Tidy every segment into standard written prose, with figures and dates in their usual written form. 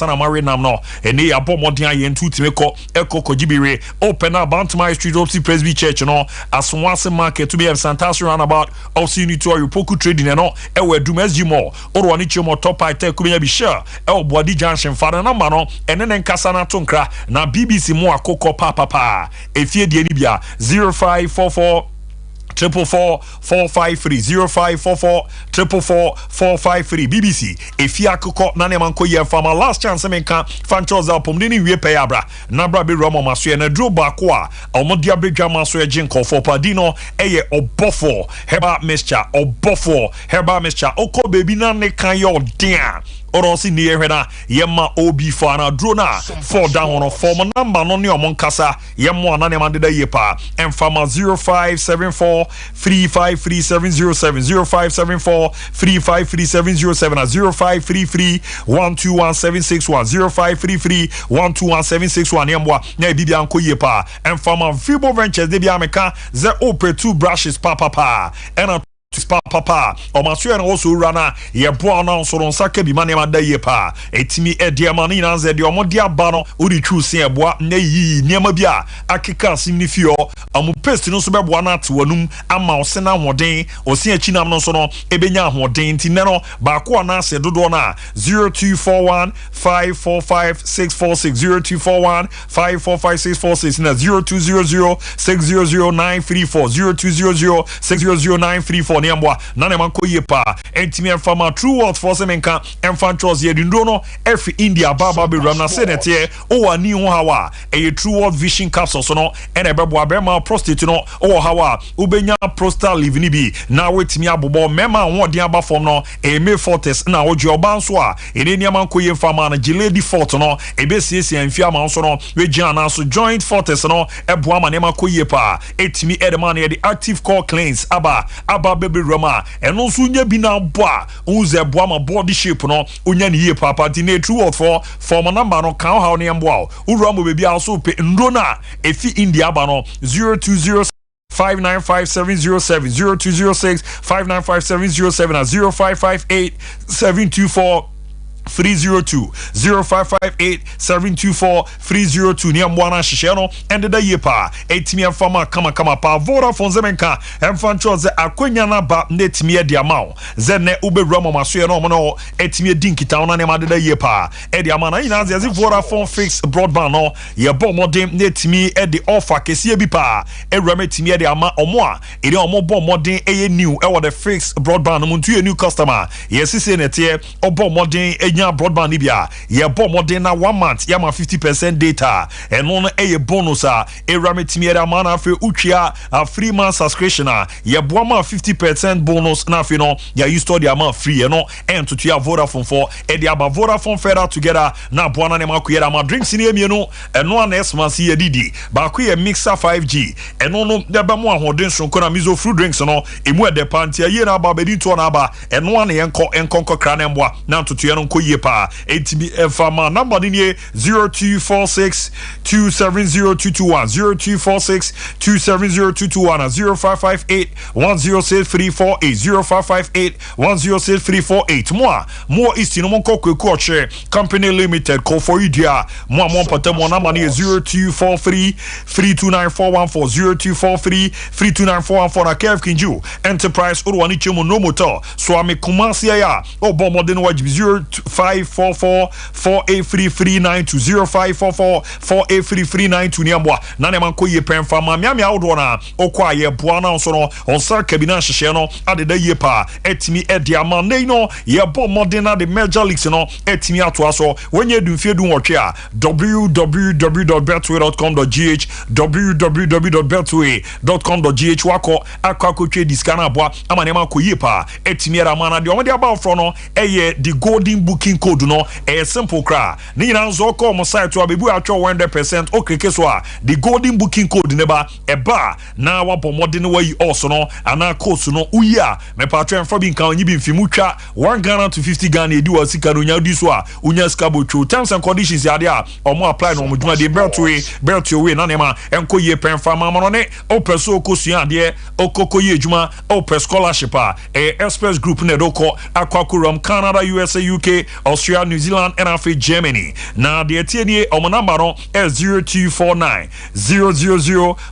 sana mari nam no ene ya bɔ mmɔden ayɛ ntu time kɔ ɛkɔ kɔgibire open up Bantama Street Opsi Presby Church no Aswase Market to be a Santas roundabout also you need to Poku trading no ɛwɔ Adum SG Mall or one each more top I take kubenya bi sure ɛwɔ Body Junction fa na number no ɛne ne nkasa na tonkra na BBC mo akokɔ papa efie die ni bia 0544 454 453 0544 454 453 BBC efia akoko na ne manko ye fama last chance menka fanchos album ni wie pay abra na bra be romo maso ye na dro ba ko a omodi abedwa maso ye jinko for padino eye obofo heba mixture oko baby na ne kan ye odin Orosi ni ehwena yema obi fa na drona fall down on form number no ne omon kasa yemo anane mandeda yepa emfama 0574 353 0574 353 0533 121761 0533 121761 yemwa na bibia anko yepa emfama Fibo Ventures de bia meka ze ope two brushes papa and papa o maso na also rana ye bo na so nsaka bi mane mada ye pa etimi ediama ni na ze de omode aba no odi twusi eboa na yi niam bia akeka simni fio amu paste no so beboa na atwanum ama o se na hoden o se achinam no so no ebenya hoden ti ne no ba ko na ase dodo na 0241 545 646 0241 545 646 na 0200 600 934 0200 600 934 Niambwa nane manko yepa entimi enfama true world for semenka enfan chos ye dindo no efi India baba be ram na senete o ani ho hawa e true world vision capsule so no ene bebo abema prostate no o hawa ubenya prostate live ni bi na wetimi abobo mema ho de aba form no e me fortes na oje oba nso a ene ni manko ye enfama na giledi fort no e be siesie amfia ma nso no we giana so joint fortes no ebo ama ne manko yepa etimi edema na the active core cleanse aba Rama and also nya bi na boa unze boa ma body shape no unya ni ye papa ti na true for form number no kan how ne mboa uramo bebi also pe ndona efi India ba no 020 595 707 0206 595 707 and 0558 724 302 0558 724 302 ni amwana hihye no endeda yepa etimi afama kama pa Vodafone zemenka emfan choze akwenya na ba netimi e dia mawo ze ne ubewura maso ye no mo no etimi dinkita na ne madeda yepa e dia mana ina ze Vodafone fixed broadband no ye bo modem netimi e di offer kese bi pa ewura metimi e dia ma omo a ere omo bo modem eye new e wo the fixed broadband mo ntu ye new customer ye sise nete obo modem nya broadband nibia ye bo modern na 1 month ya ma 50% data eno no eye bonus a erametimi era mana afi utwia a free month subscription a ye bo ma 50% bonus na afi no ya you store dia ma free eno ento to ya Vodafone for e dia ba Vodafone further together na bo na ne ma kuyera ma drinks ni emienu eno ana esmasi ye didi ba ku ye mixer 5G eno no de ba mo ahoden sonko na mizo fruit drinks no emu e de pantia ye na ba bedi to na ba eno ana ye enko kra na mboa na to ye no nko pa etimi efama number ni 0246 270221 0246 270221 0558 106348 0558 106348 more is no monko kwekoche company limited call for you dia mo pata mo number ni 0243 329414 0243 329414 na KF Kinju Enterprise urwani chemo no motor so ame kumasi ya obo modern wajib 0544 483 0544 483 niambwa nane manko ye penfa ma miamia odo na okwa ye boa na so no onsa kabina hihye no adeda ye pa etimi edia ma nei no ye bo modern na the major leagues no etimi ato aso wenye dumfie dun wotwe a www.betway.com.gh www.betway.com.gh wako akwa diskana boa ama ne manko ye pa etimi era ma na de omde aba fro no eye the golden booking code no simple cra ni nyina nzo ko mo site to abebu atwo 100% okeke so a the golden booking code ne ba eba na wabo modern way also no ana course no uya me patro en bi nkan onyi bi mfimu twa 1 Ghana to 50 Ghana edi wa sika no nya di so a unya sika bocho terms and conditions ya dia omo apply no mo dwuma de Beltway na ne ma enko ye pen fama mo no ne opeso okosua de okokoye dwuma ope scholarship a express group ne doko akwakurom Canada USA UK Australia, New Zealand, and after Germany. Now the TNA on my number no 0249 000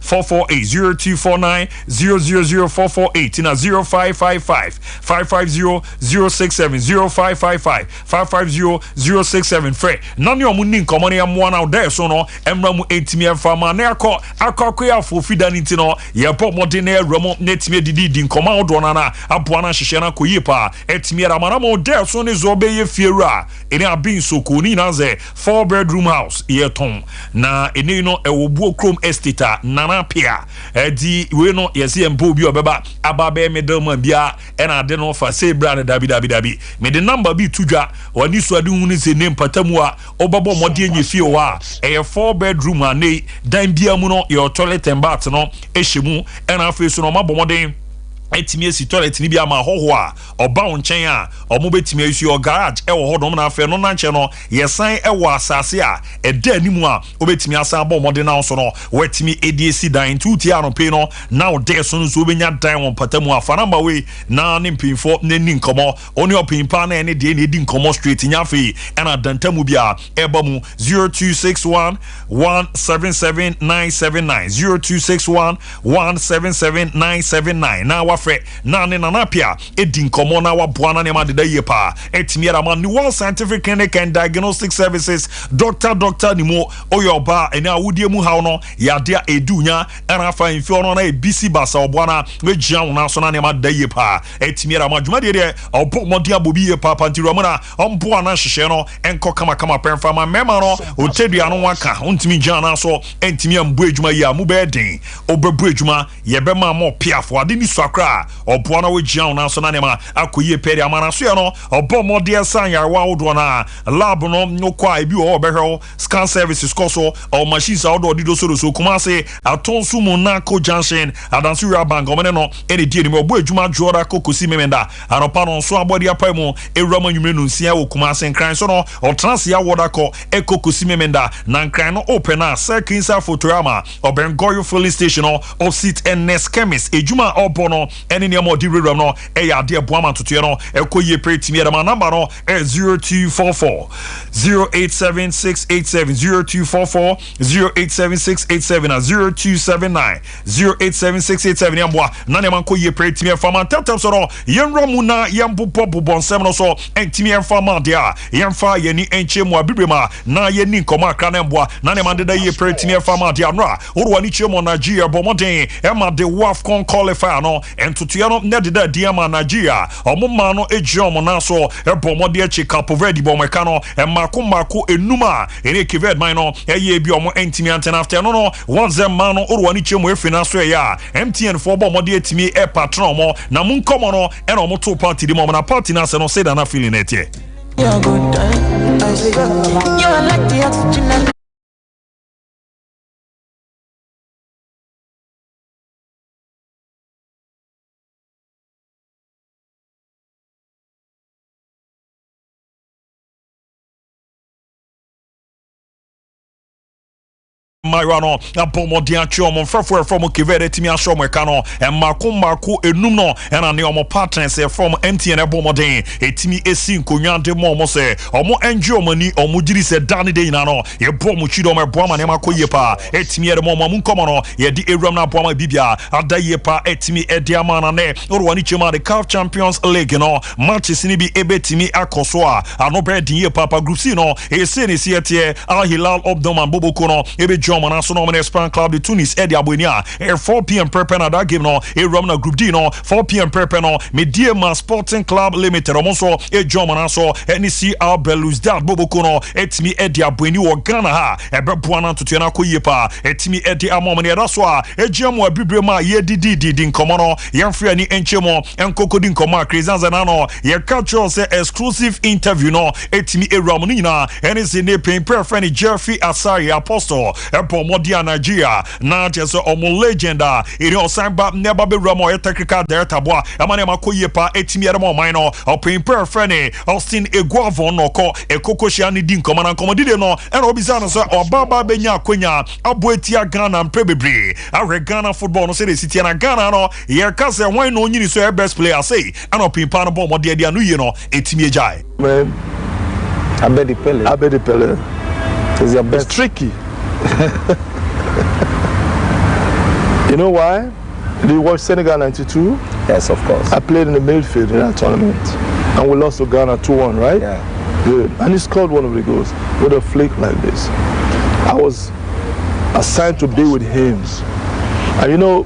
448 0249 000 448 in a 0555 550 067 0555 550 067 Frey. None your money common am one out there so no emramu 8 farmer ne akọ for feeder intino ye pop modene remo netime didi nkoma odona na aboana hihye na koyipa etime ramana mo there so ne zo be ye fiera ene abin soko ni na ze 4-bedroom house ye ton na ene no ewobuo chrome estate nana pia di we no yesi empo bi obeba ababe middleman bia ena ade no fa say brand dabi me the number bi tudwa wani so ade hunu se name patamu a obabo mode enye fie wa e 4-bedroom ane dan bia mu no your toilet and bath no ehyimu ena afi so no mabomode etimi esi toilet ni bia ma hoho a oba wonchen a omo betimi esi o garage e wo hodom na afi no na nche no yesan e wo asase a eda animu a obetimi asan bomode na so no wetimi ediesi dan tuti a no pe no now there so no so obenya dan won patamu a fanamba we na ne mpinfo na ni nkomo oni opimpa na ene de na edi nkomo straight nyafi ena dantamu bia eba mu 0261 177 979 0261 177 979 na fre na ne nanapia edi nkomo na waboana ne ma de ye pa etimiera ma ni one scientific clinic and diagnostic services doctor ni mo oyoba ene awudie mu hawo no yade edunya ana fa info no na ebisi basa oboana we gia wona so na ne ma de ye pa etimiera ma dwuma de obo modi abobi ye pa pantiro mo na ombo na hihye no enko kama penfa ma mema no otedua no waka ontimi gia na so entimi ambo adwuma ye amu be den obebu adwuma ye be ma mo piafo ade ni so akra oboana we gian na so na nema akoye peri amana so ye no obo mode san yarwa wodo na lab no nokwa ebi wo behwe scan services koso o machines out do dido so kuma se atonsu mu na ko junction adansu bank omene no ene die ni obo adwuma jora kokosi memenda anopa no so abodi apaimu ewrama nwumre no nsia wo kuma se nkran so no o transia woda ko ekokosi memenda na nkran no open na second fotorama obengoyo filling station no opposite NS chemist ejuma obono ene ne mo di redrum no e ya de boama totoye no ekoye pretimi ya ma number no 0244 087687 0244 087687 0279 087687 yamboa na ne man koye pretimi fama tetem so no yenromu na yambopo bobonsem no so entimi fama dia yemfa yeni enchemu abibrema na yeni nkoma akra na mboa na ne man de ye pretimi fama dia no a orwa ni chemo Nigeria bomoden e ma de WAFCON qualifier no entutua no ne de dia ma Nigeria omuma no ejom na so e bomode echi Cape Verde bomeka no e mako enuma ene Kived man no e ye bi omo entimi anten after no no one man no orwa ni chemo efina so ya MTN for bomode etimi e patron mo na mun komo no e no mo to party di mo na party na se no say da na feeling it here. You're good, you're like the oxygen. Mayrano abomodi achomo frafo from Kived etimi ashomo kano e mako enum no ena ne omo partners from MTN abomodi etimi esi nkonwa de mo se omo enjoy mani omo jiri se dane de ina no ye bomu chido me boama ne makoye pa etimi e mo mu nkomo no ye di ewram na boama bibia adaye pa etimi e di amana ne orwani chema the CAF Champions League no matches ni bi ebetimi akoso a ano be din ye papa group C no e se ne siete Al Hilal Obdoman Boboko no ebe Mana so no Spain Club de Tunis Eddie Abuenia 4 p.m. prepare na that game no e Romna Group D no 4 p.m. prepare no Mediema Sporting Club Limited omonso e Jomana so NC Belouizdad Boboko no etimi Eddie Abueni wo Ghana ha e beboana to na koyepa etimi Eddie Amomani da so a e Jemo abibrema ye didi nkomo no yemfre ani enchemo enkokodi nkomo Crazy na no ye catch say exclusive interview no etimi e Romni na NC ne pen prefere Jeffrey Asari Apostle Modia Nigeria na just omo legenda iri osanba neba be ramo technical director boa amane makoye pa etimi eremo mine opin perfene Austin Eguavon no ko ekokoshia ni din komana komodide no ena obizana so obaba benya akonya aboetia Ghana mprebebre ahwe Ghana football no say the city na Ghana no ye ka say wan no nyini so best player say ana opin pa no bo mode dia no ye no etimi ejai Abedi Pele. It's your best. It's tricky. You know why? Did you watch Senegal 92? Yes, of course. I played in the midfield in that tournament. And we lost to Ghana 2-1, right? Yeah. Good. And he scored one of the goals with a flick like this. I was assigned to be with him. And you know,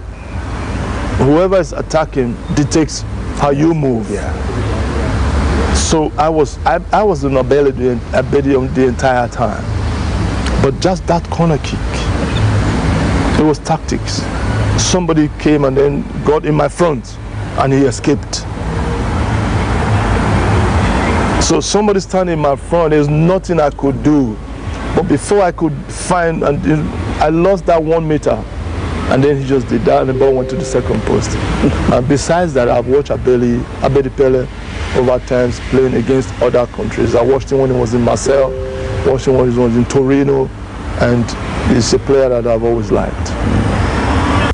whoever is attacking dictates how you move. Yeah. So I was in Abedi the entire time. But just that corner kick, it was tactics. Somebody came and then got in my front and he escaped. So somebody standing in my front, there's nothing I could do. But before I could find, and I lost that 1 meter. And then he just did that and the ball went to the second post. And besides that, I've watched Abedi Pele over times playing against other countries. I watched him when he was in Marseille, watched him when he was in Torino, and he's a player that I've always liked.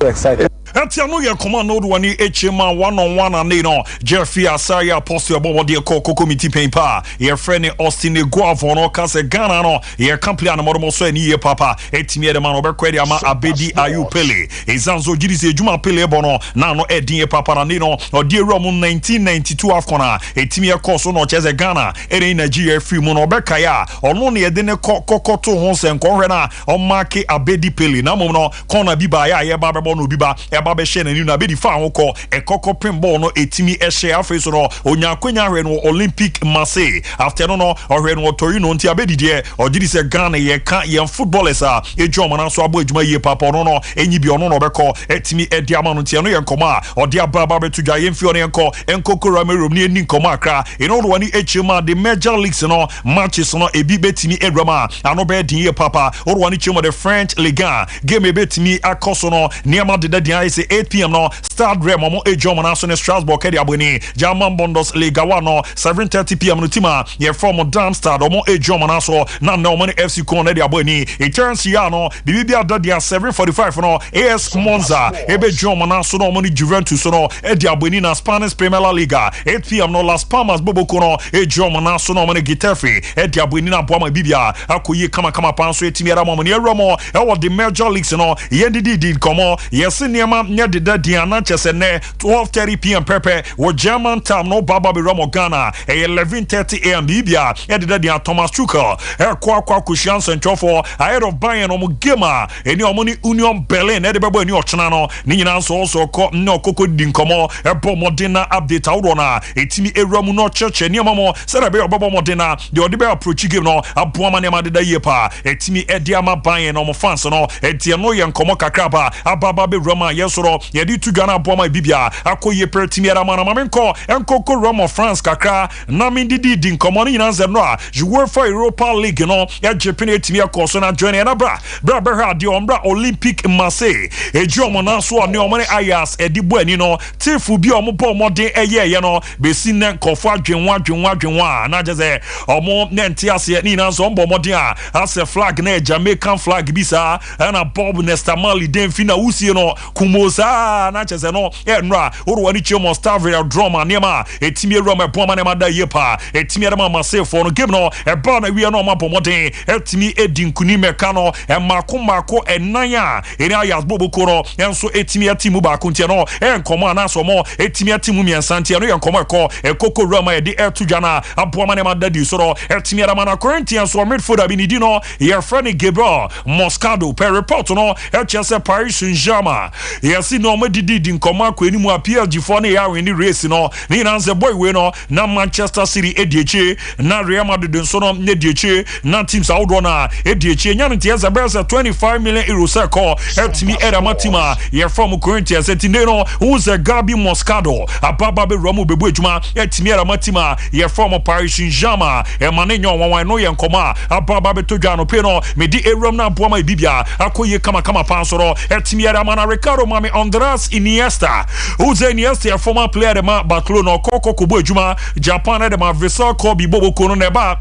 So excited. Atiano ye command no one HMA 1-on-1 and no Jeffrey Asaya Apostle about the Coco Committee Pampa, your friend Austin Guavo no Case Ghana no, your company and Modomo so ye papa, Etimia the man over Quediama Abedi Ayu Pele, Ezanzo Gidis Juma Pele Bono, Nano Edie Papa Nino, or dear Roman 1992 Afcona, Etimia Coso no Chese Ghana, Ere Nigeria free mono Bekaya, or no near Dene Coco to Hons and Correna, or Marke Abedi Pele, Namono, Kona Biba, ya Bababono Biba, Babe Shen and you be found call a coco pinball no etimi eshe face no onyakwenya no Olympic Marseille after no or no Torino nti abedi de or did say Ghana ye kan ye footballers a ejoma na so abo ejuma ye papa no enyi bi ono no beko etimi ediama no nti no ye nkoma or dia baba betu dwa ye mfi ono enko Ramiro ni eni nkoma akra eno do ani echema the major leagues no matches no ebi betimi edwama ano be din ye papa or wani chema the French Ligue 1 game betimi akoso no niama de dia 8 p.m. no start Remo Ejoma National Strasbourg Kedi Abuni German Bundesliga 1 no 7:30 p.m. no tima ye from Darmstadt Omo Ejoma Naso na no money FC Kon Kedi Abuni it turns here no Bibia Dadia 7:45 no AS Monza Ebe Joma Naso no money Juventus no Edi Abuni na Spanish Premier Liga 8 p.m. no Las Palmas Boboko no Ejoma Naso no money Getafe Edi Abuni na Boama Bibia akoye kama panso etimi era mo ne Remo e wo the major leagues no ye did komo yes niema the Diana Chesene 12:30 p.m. Pepe with German time no Baba be Ramo Ghana 11:30 a.m. Bibia Edida Thomas Tuchel kwa Kushan Central for ahead of Bayern omo Gema eni omoni Union Berlin edebebo eni ochana no ni nyina so also ko no koko dinkomo ebo modena update awrona etimi eramu no church eni amamo sera be obobo modena the odebe approach game no aboama ne madeda yepa etimi ediama Bayern omo fans no etie no ye nkomo kakraba ababa be Roma yesoro yedi tu Ghana Boma Bibia akoye pertimi era mana mamenko enkoko Roma France kakra na mindidi din komoni nanze no a joueur for Europa League no ya Japan etimi akoso na join na bra ha de ombra Olympic Marseille ejomo na so ne omane Ayas edibo ani no tifu bi omobo modern eye no besi ne nkofo adwenwa na jeze omo ne ntiase ni nanso ombo modern a as flag na Jamaican flag bisa na Bob Nestamali den fina usie no kumosa na chese no enra orwani chemo Stavia drama nema etimi Roma boma nema da yepa etimi Roma Marseille for no game no e ba na wi no mapo modern etimi edinkuni meka no e mako enanya eni Ayas boboko no enso etimi atimu ba kuntie no enkomo na so mo etimi atimu miensantie no enkomo ekoko Roma e di etujana aboma nema da di so no etimi Roma na Corinthians so midfielder bi ni di no ye friend Gabriel Moscado per report no e chese Paris Saint-Germain yes no me didi nkoma kwa enimu a PSG for na ya win race no ni na nze boy we no na Manchester City edieche na Real Madrid nso no edieche na teams awdo na edieche nya ntia za bese 25 million euros ko etimi era matima ye from Corinthians etinde no uze Gabi Moscado ababa be Romu bebu ejuma etimi era matima ye from Paris Saint-Germain e manenyo wanwan no ye nkoma ababa be todwa no pe no me di erom na boama bibia akoye kama pansoro etimi era mana Ricardo Mami Andras Iniesta uze Iniesta former player de ma Barcelona koko kubo ejuma Japan de ma Vissel Kobe Bobo kono neba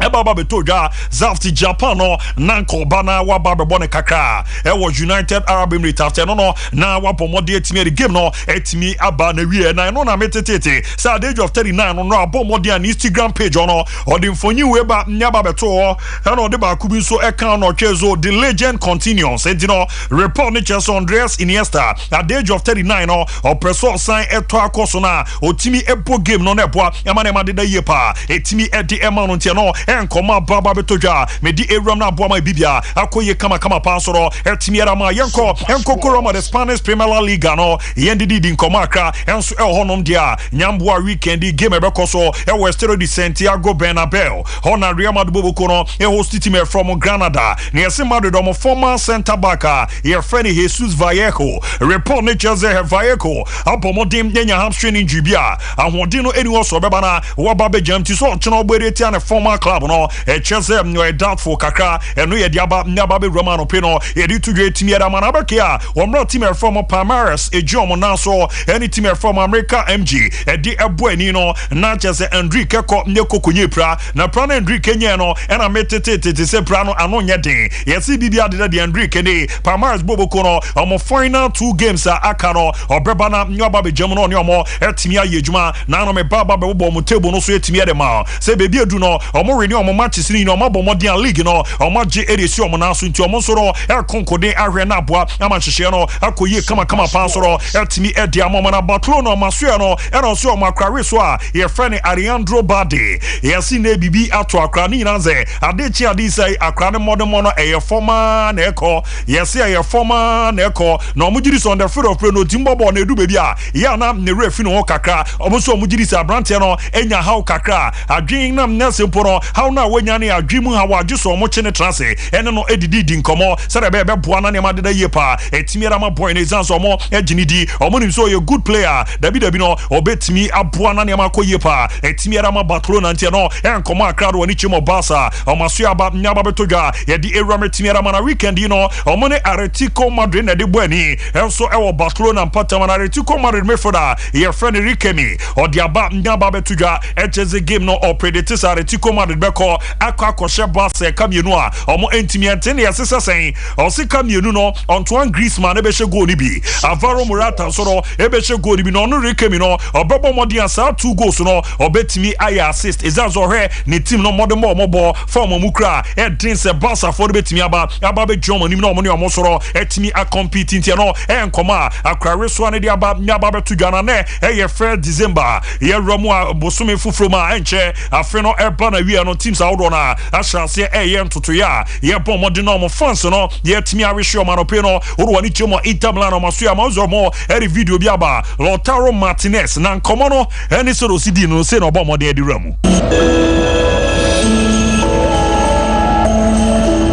Baba Betoja, Zafti Japan, no, Nanko Bana, Wababa Bone Kaka, was United Arab Emirates after no, now Wapomodi etimi the game no, etimi Abana we and I know na metete. So at the age of 39 on our Bomodi and Instagram page on or the for you Weba Nyaba Beto, and on the Bakubiso account or Chezo, the legend continues. And you know, report Niches Andreas Iniesta at the age of 39 or Preso sign Etwa Kosona, or Timi Epo game no Nepwa, Yamanema de Yepa, etimi Edi Emanontiano. Koma Baba Betoja medi Abraham na boa my bibia akoye kama pasoro etimiera ma yenko koroma the Spanish Premier League no yendidi din koma akra enso honom dia nyamboa weekend game ebekoso Estadio de Santiago Bernabeu hona Real Madrid boboko no host team from Granada ne yesi Madrid omo former center back ye friend Jesus Vallejo report ne Jose Vallejo abomodim nyanya hamstring injury bia ahoden no eni so beba na wo babe jam ti so cheno ogbere na former club no Chelsea no doubtful kakra eno ye diaba nyaba be Romano Pino ye di to great team ya mana bakia omra team from Palmeiras ejom na so any team from America MG e di ebuani no na Chelsea Enrique ko nyeko konyepra na prana Enrique nye no ena metete se prano ano nye den ye si bibia de Enrique ni Palmeiras boboko no omo final 2 games aka no obeba na nyaba be jam no ne omo etimi ayejuma na no me baba be bo mo table no so etimi ya de ma se bebi edu no omo reni omo matches ni no mabo modian league no omo je edesi omo na so nti omo so no konkode ahwe na boa ama hyehyɛ no akoye kama pa so no etimi edi amoma na Barcelona maso no era so omo akrare so a ye frene Ariandro Bade ye si na bibi ato akra ni na ze adechi adisai akra ne modomo no eye forma na eko ye si eye forma na eko na omo jiri so on the field of play no timbobo na edu bebi a ya na ne refi no kakra omo so omo jiri sa brante no enya haw kakra adwin nam na sempo no haw na wanya ne adwimu haw adwo so omo chene transe ene no edidi di nkomo sere be boa na ne ma deda yepa etimiera ma boy ne zanso omo ejini di omo nim so ye good player dabi no obetimi aboa na ne ma koyepa etimiera ma Barcelona ntia no enkomo akra do ni chimo Barca omo so aba nyaba betoga ye di erame etimiera ma na weekend no omo ne Atletico Madrid na de boani enso ewo Barcelona mpata ma na Atletico Madrid mefoda ye friend Rikemi odiaba nyaba betoga echeze game no opreditors Atletico Madrid beko akwa Barca kamienu a omo entimiente ne yesesa sen osi kamienu no Antoine Griezmann ebehye goal ni bi Alvaro Morata so no ebehye goal ni bi no Rikemi no obebo modi asa 2 goals no obetimi aya assist ezazo hwe ne team no modern mobo form mukra edin se Barca for betimi aba be jomo ni no omo ne omo soro etimi a compete ntia no enkoma akrare so ne dia aba nyaba betu gana ne eye fair December ye romu a bosume fufroma enche afe no eba na wi no teams awdo na ahyase eye ntoto ya ye bom modern no fans no ye timi awehwe o manope no woro ni chemo Inter Milan no maso ya mazo mo eri video bi aba Lautaro Martinez na nkomo no eni so sidi no se no bom modern edi ramu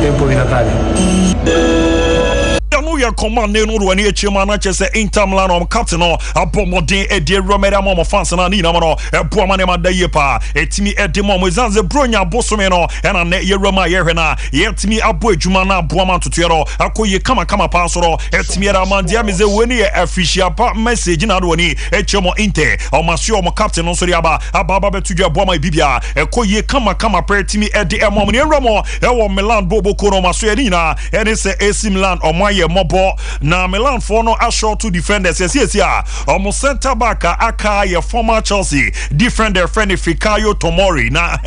Tempo di Natale. ya command ne no wani echema na chese Inter Milan on captain no abomodin edi romera mo fans na ni na mo no ebo ma ne ma da yepa etimi edi mo zanze bronya bosome no ena ne ye roma ye hwe na ye timi abo adwuma na abo ma ntoto ro akoye kama pa so ro etimi era man dia meze woni ye official pa message na do ni echemo Inter o masio mo captain no so ri aba betuju abo ma bibia ekoye kama pa etimi edi emo ne romo ewo Milan boboko no maso ye ni na ene se AC Milan o ma ye na Milan for no ashore to defenders yes almo center back aka ye former Chelsea defender friend Fikayo Tomori na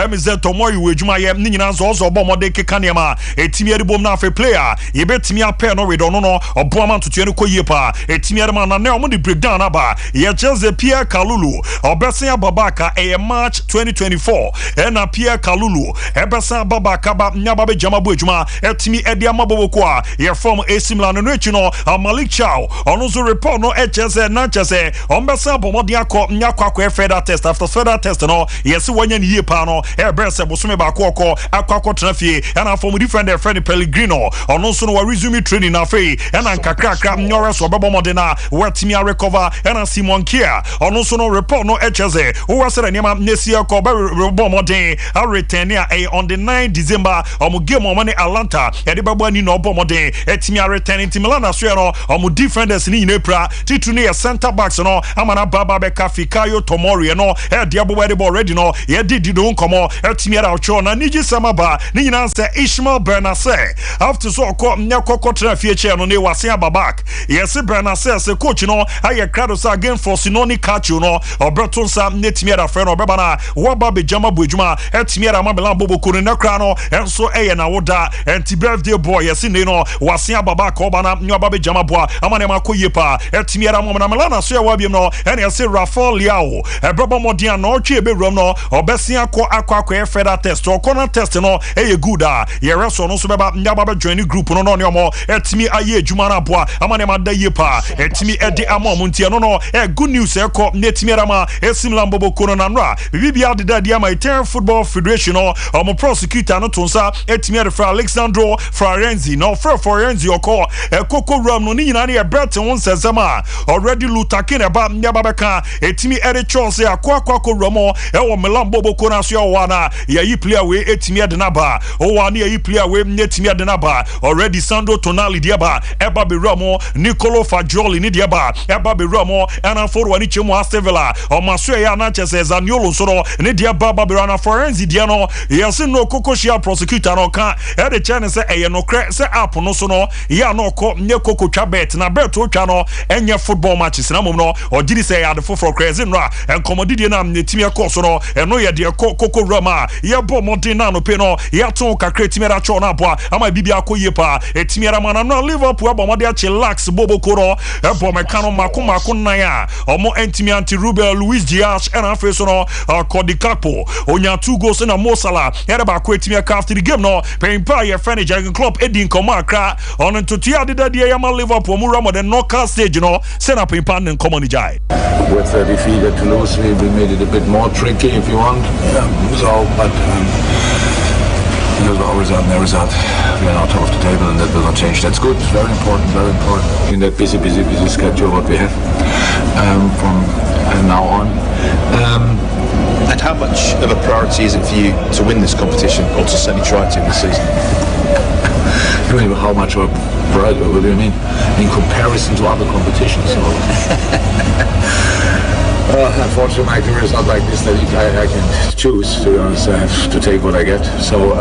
Mz Tomori wejuma ye ni nyina zo bomode keka nema etimi edibom na afa player ye betimi apel no redo no oboama ntoto ne koyepa etimi edema na omo di breakdown aba ye Chelsea Pierre Kalulu obesen ababaka e March 2024 na Pierre Kalulu ebesen ababaka ba nyaba be jama bo ejuma etimi edi amaboboko a ye form AC Milan no chino Malik Chow onozo report no HSE na chese ombesa bomodi akọ nyakwa further test after further test no yes wanya ni yepa no ebrese bosome ba akọ trafie na form different friend Pellegrino onozo no resume training na fe na nkakrakra nyore so bebomode na wetimi recover na Simon Kier onozo no report no HSE wo wasere niam nesia ko bomode a return on the 9 December game on Atlanta e de babo ni no bomode etimi a returning to Milan as well no defenders ni inepra titu ne center backs no amana baba beka Fikayo Tomori no diabo we the ball ready no ye did don komo etimi ara ocho na niji samaba ni nyina se Ishmael Bernase after so ko nyakoko fie che no ne wase ababak yes Bernase se coach no aye crowd so again for sinoni catch no obeto sa netimi ara friend obeba na waba be jama boedwuma etimi ara mabela bobo kunu na kra no enso eye na woda enti birthday boy yes ne no wase ababak obana nyoba be jama boa amane makoye pa etimi ara mo na melana so ya wabiem no ene yesi Rafael Liao ebrabo modern no twe be rom no obesia akwa federal test or corner test no eye good ye reso no so beba nyaba be join group no no omo etimi aye adwuma na boa amane ma da ye pa etimi edi amom ntia no good news e ko netimi ara ma esim lambobo kono na nra bibia de dia ma Italian Football Federation no omo prosecutor no tonsa etimi refer Alexandro Florenzi no Florenzi oko ekoko rom no ni nyina na e bet won sesema already lutakin eba nyaba beka etimi ere chose akwa romo e wo melambo boko na so wana ya yi player we etimi ade na ba o wana ya yi player we etimi ade na ba already Sandro Tonali diaba eba be romo Nicolo Fagioli ni diaba eba be romo ana for wani chemu Astevilla o maso ya na chese Zaniolo soro ni diaba Babirana Forenzi dia no yesi no kokoshia prosecutor no ka e de chene se eye no kre se app no so no ya no ko nye koko twa bet na bet o twa no enye football matches na mom no o giri se ya de foforo crazy no en komodidi na netimi ekoso no eno ye de koko rama ye bo modern na no pe no ya ton kakra timi ra cho na boa ama bibia akoye pa etimi ra mana no Liverpool abomode a chillax bobo koro e bo mekano mako nan ya omo entimi anti Ruben Luis Diaz and afeso no Cody Gakpo onya 2 goals na Mo Salah ya ba ko etimi ka after the game no pempa ye furniture Jurgen Klopp edin koma akra on to tia de dia ya ma Liverpool mu ramo the knockout stage no send up in pan and come on jai with the defeat at Toulouse we made it a bit more tricky if you want so but there's always on the result we are now top of the table and that will not change. That's good, very important in that busy schedule what we have from now on. And how much of a priority is it for you to win this competition or to certainly try to this season? How much of a priority, what do you mean? In comparison to other competitions? So. Unfortunately, my career is not like this that I can choose. To be honest, I have to take what I get. So,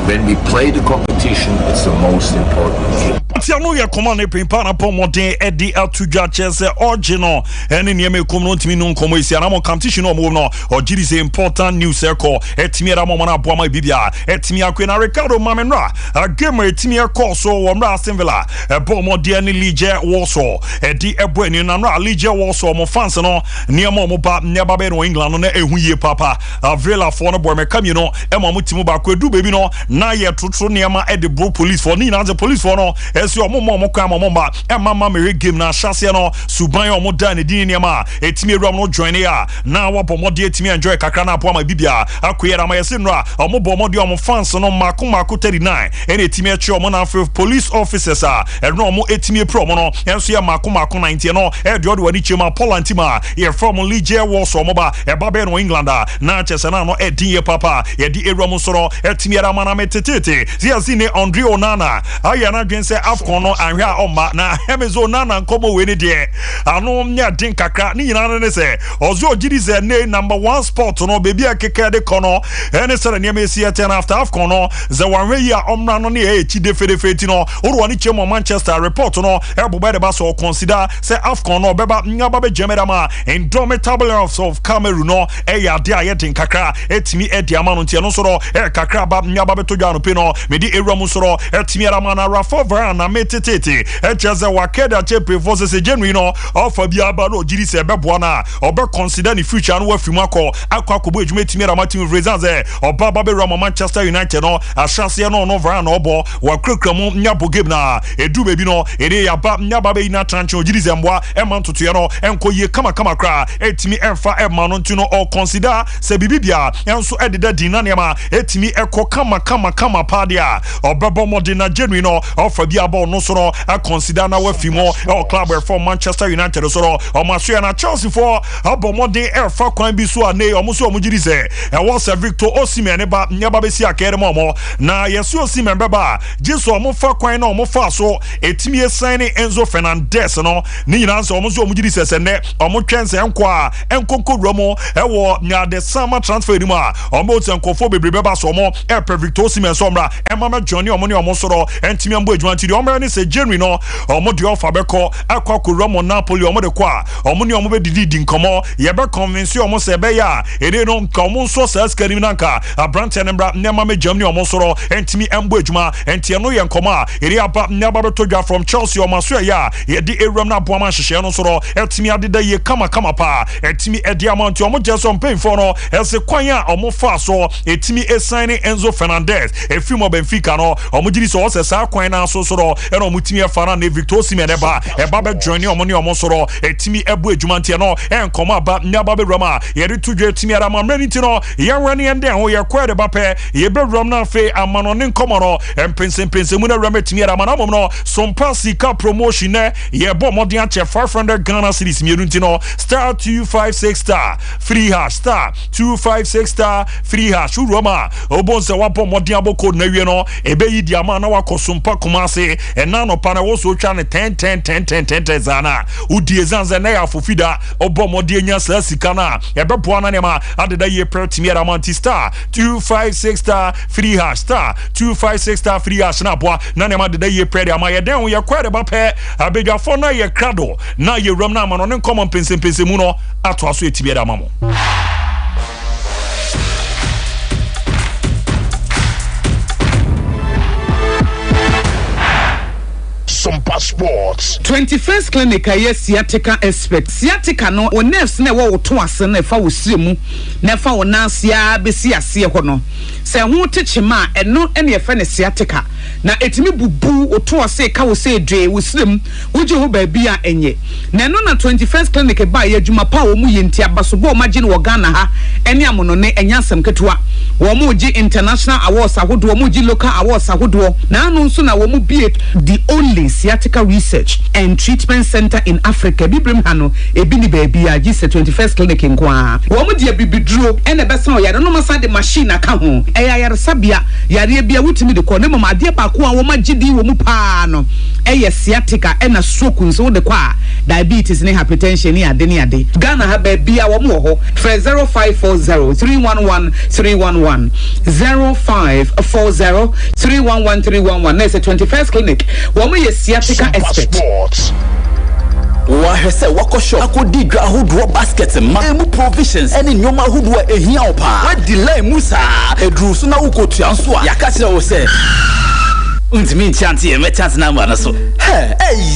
when we play the competition, it's the most important. Tiano ya command pimpa na pomodin edi atudwa chese original ene nieme komno ntimi no nkomo isi na mo competition no mo no ogiri say important news eko etimi ra mo na boa ma bibia etimi akwe na Ricardo Mamenra game etimi eko so wo mra Aston-Villa pomodin ni lige woso edi ebo eni na mra lige woso mo fans no niemo mo ba nyaba be no England no na ehunye papa Villa for no boy me kam you no e mo mutimu ba kwa du baby no na ye trotro niema edi bro police for ni na the police for no si omo kwa mama mama mere game na hyase no suban omo da ne din niema etimi ewram no join ya na wabomode etimi enjoy kakra na apoa ma bibia akoyera ma yesi nra omo bomode omo fans no mako 39 ene etimi eche omo na police officers eno omo etimi pro omo no enso ya mako 90 no e de ode wani chema polantima ye from lige was omo ba e ba be no England na chese na no edin ye papa ye di ewram so no etimi era mana metetete ziazi ne Andre Onana aya na dwen se kono anhwa oma na hemezo nana nkomo we ne de ano nya din kakra ni nyina ne se ozo ogiri ze ne number 1 spot no bebi akeka de kono ene sere ne mesi eten after AFCON no ze wanwe ya omra no ne e chi de fedefeti no oro ni chemo Manchester report no eboba de ba so consider se AFCON no beba nyaba be gemeda ma indomitable of Cameroon no e ya de ayedin kakra etimi edi ama no ntia no so e kakra ba nyaba be to dwa no pe no medi ewram so etimi ara ma na Rafa na metete echeze wakeda chepe forces January no ofa bia ba no giri se beboa na obe consider ni future no wafimu akwa edwuma etimi ara team Rezanze oba ba be Roma Manchester United no ashase no vara no obo wakrekramu nyabo game na edu bebi no ere ya ba nyaba be ina tranche giri ze mboa emantoto ye no enkoye kama kra etimi emfa ema no ntino or consider se bibibia enso ededa dinanema etimi ekọ kama padia obebo modern January no ofa bia ball no so no consider na we fimo e club for Manchester United so no o ma so na Chelsea for abomodin e fa kwan bi so ane o mo so o mo giri se e was Victor Osimhen ba nyaba be si akere mo na yeso Osimhen beba jesu o mo fa kwan na o mo fa so etimi sign Enzo Fernandez no ni nyina so o mo so o mo giri se ne o mo twense enko enkonko mo e wo nya de sama transfer ni ma o mo tenkofo bebre beba so mo e per Victor Osimhen so mra e mama Johnny o mo ni o mo soro entimi ambo adwuma ti o mra ni se January no o mo de offer beko akwa mo Napoli o mo de kwa o mo ni o mo be didi nkomo ye be convince o mo se be ya ere no nkomo so sa skani nanka abrante ne mra ne mama Germany o mo soro entimi ambo adwuma entie no ye nkomo a ere aba ne aba be todwa from Chelsea o ma so ya ye di ewram na boama hyehyɛ no soro entimi adeda ye kama pa entimi edi amount o mo je so mpem for no ese kwan a o mo fa so etimi sign Enzo Fernandez efi mo Benfica no o mo giri so se sa kwan na so soro e no mo timi afara na Victor Osimhen eba be join o mo ne o mo soro etimi ebu adwuma ntie no enkoma aba ne aba be rama ye de tudwe etimi ara ma mrani nti no ye wani ende ho ye kwede ba pe ye be ram na fe amano ne nkoma no empense mu na ram etimi ara ma na mo no Sompa sika promotion ne ye bo mo de ache 500 Ghana cedis mieru nti no star 256 star free hash star 256 star free hash uroma obonse wapo mo de aboko na wie no ebe yi di ama na wakosompa kumase ena no pa na wo so twa ne 10 zana udi ezanze na ya fofida obo mo de nya sa sika na ebe boa na ne ma adeda ye pretimi era manti star 256 star free hash star 256 star free hash na boa na ne ma adeda ye pretty ama ye den ye kwere ba pe abedwafo na ye krado na ye ram na ama no ne common pense mu no ato aso etimi era mamo Sompa Sports 21st clinic aye sciatica expert sciatica no o nerves na wo to ase na fa wo siremu na fa wo nansia besi ase ho no se ho techema eno ene fa ne sciatica na etimi bubu o to ase ka wo se dwe wo sirem wo je ho ba bia enye na no na 21st clinic ba ye adwuma pa wo mu ye ntia baso bo magine wo Ghana ha ene amono ne enyasem ketewa wo mu ji international awards ahodo wo mu ji local awards ahodo na anu nso na wo mu bie the only sciatica research and treatment center in Africa bibrim hano ebi ni baby a gise 21st clinic nkwa wo mu dia bibiduro ene besa o yare no masa de machine aka ho eya yare sabia yare bia wutimi de ko ne mama ade ba ko a wo magidi wo mu pa no eye sciatica ena stroke nso de kwa diabetes ne hypertension ni ade Ghana ha ba bia wo mu ho 0540 311 311 0540 311 311 na 21st clinic wo mu ye sciatica expert wa hese wakosho akodi dra hodo basket ma emu provisions ene nyoma hodo ehia opa wa delay musa edru so na ukotua nso a yaka kire wo se untimi nchante e mechance na ma na so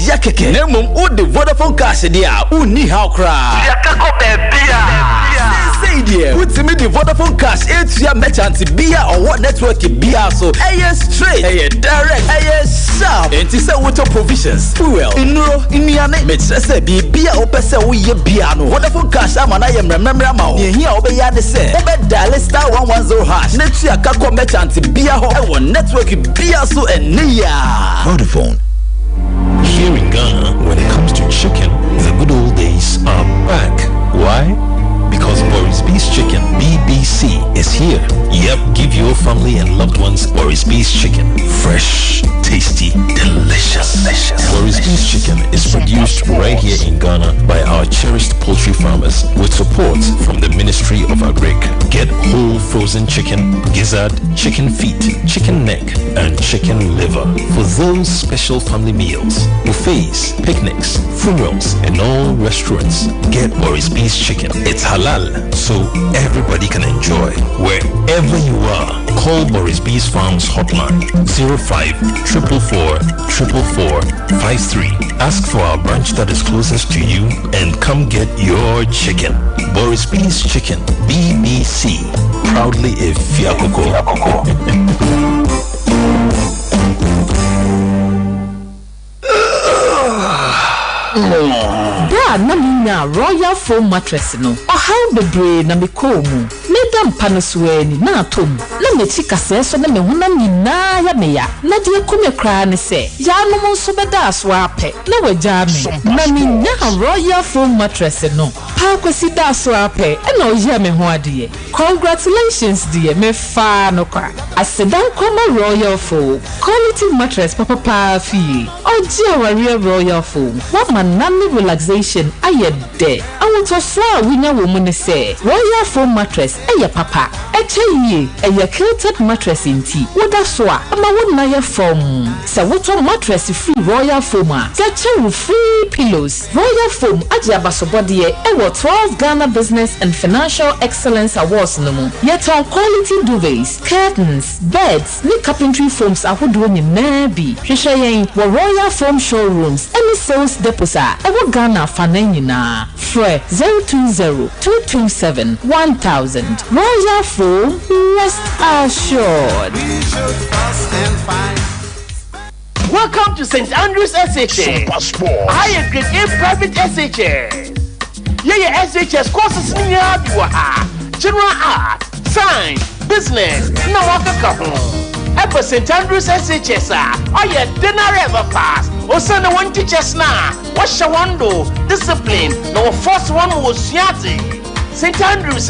ya keke na mum o de Vodafone cash dia uni ha okra yaka ko bebia say dia untimi de Vodafone cash etua mechante bia or network bia so straight direct sharp enti say what provisions fuel inro iniane mechese bia opese wo ye bia no Vodafone cash ama na ye mremremra ma o ye hia obeya de se obe dial star 110 hash netua ka ko mechante bia ho e wo network bia so Vodafone. Here in Ghana, when it comes to chicken, the good old days are back. Why? Because Boris Beef's Chicken, BBC, is here. Yep, give your family and loved ones Boris Beef's Chicken. Fresh, tasty, delicious. Boris Beef's Chicken is produced right here in Ghana by our cherished poultry farmers with support from the Ministry of Agric. Get whole frozen chicken, gizzard, chicken feet, chicken neck, and chicken liver for those special family meals, buffets, picnics, funerals, and all restaurants. Get Boris Beef's Chicken. It's halal, so everybody can enjoy. Wherever you are, call Boris Beef's Farms hotline 05-444-444-53. Ask for our branch that is closest to you and come get your chicken. Boris Beef's Chicken, BBC, proudly a Fiakoko. Bra na minya Royal Foam mattress no. How the brain na me komu. Medam panosweni na atom. na me chika se so na me honam nyina ya me ya na de kume kra ne se ya no mo so beda aso ape na wagya me na me nya royal foam mattress no pa kwasi da aso ape na oye me ho ade congratulations dear me fa no kwa asedan koma royal foam quality mattress papa fi oje aware royal foam what man nanny relaxation ayede awuto so a winya wo mu ne se royal foam mattress eye papa eche eye quilted mattress inti woda so a ama wona ye foam se woto mattress free royal foam a get free pillows royal foam aje abasobode e 12 Ghana Business and Financial Excellence Awards no mu yet on quality duvets curtains beds ni carpentry foams ahodo nyina bi hwehwe yen wo royal foam showrooms any sales depots a e Ghana fanan nyina free 020-227-1000 royal foam rest assured. Welcome to St. Andrews SHS higher grade A private SHS. Yeah, SHS courses near general art, science, business, no waka kaho. St. Andrews SHS oh yeah, dinner ever pass. O send one teachers na. Wash a wando, discipline, no first one was yati. St. Andrews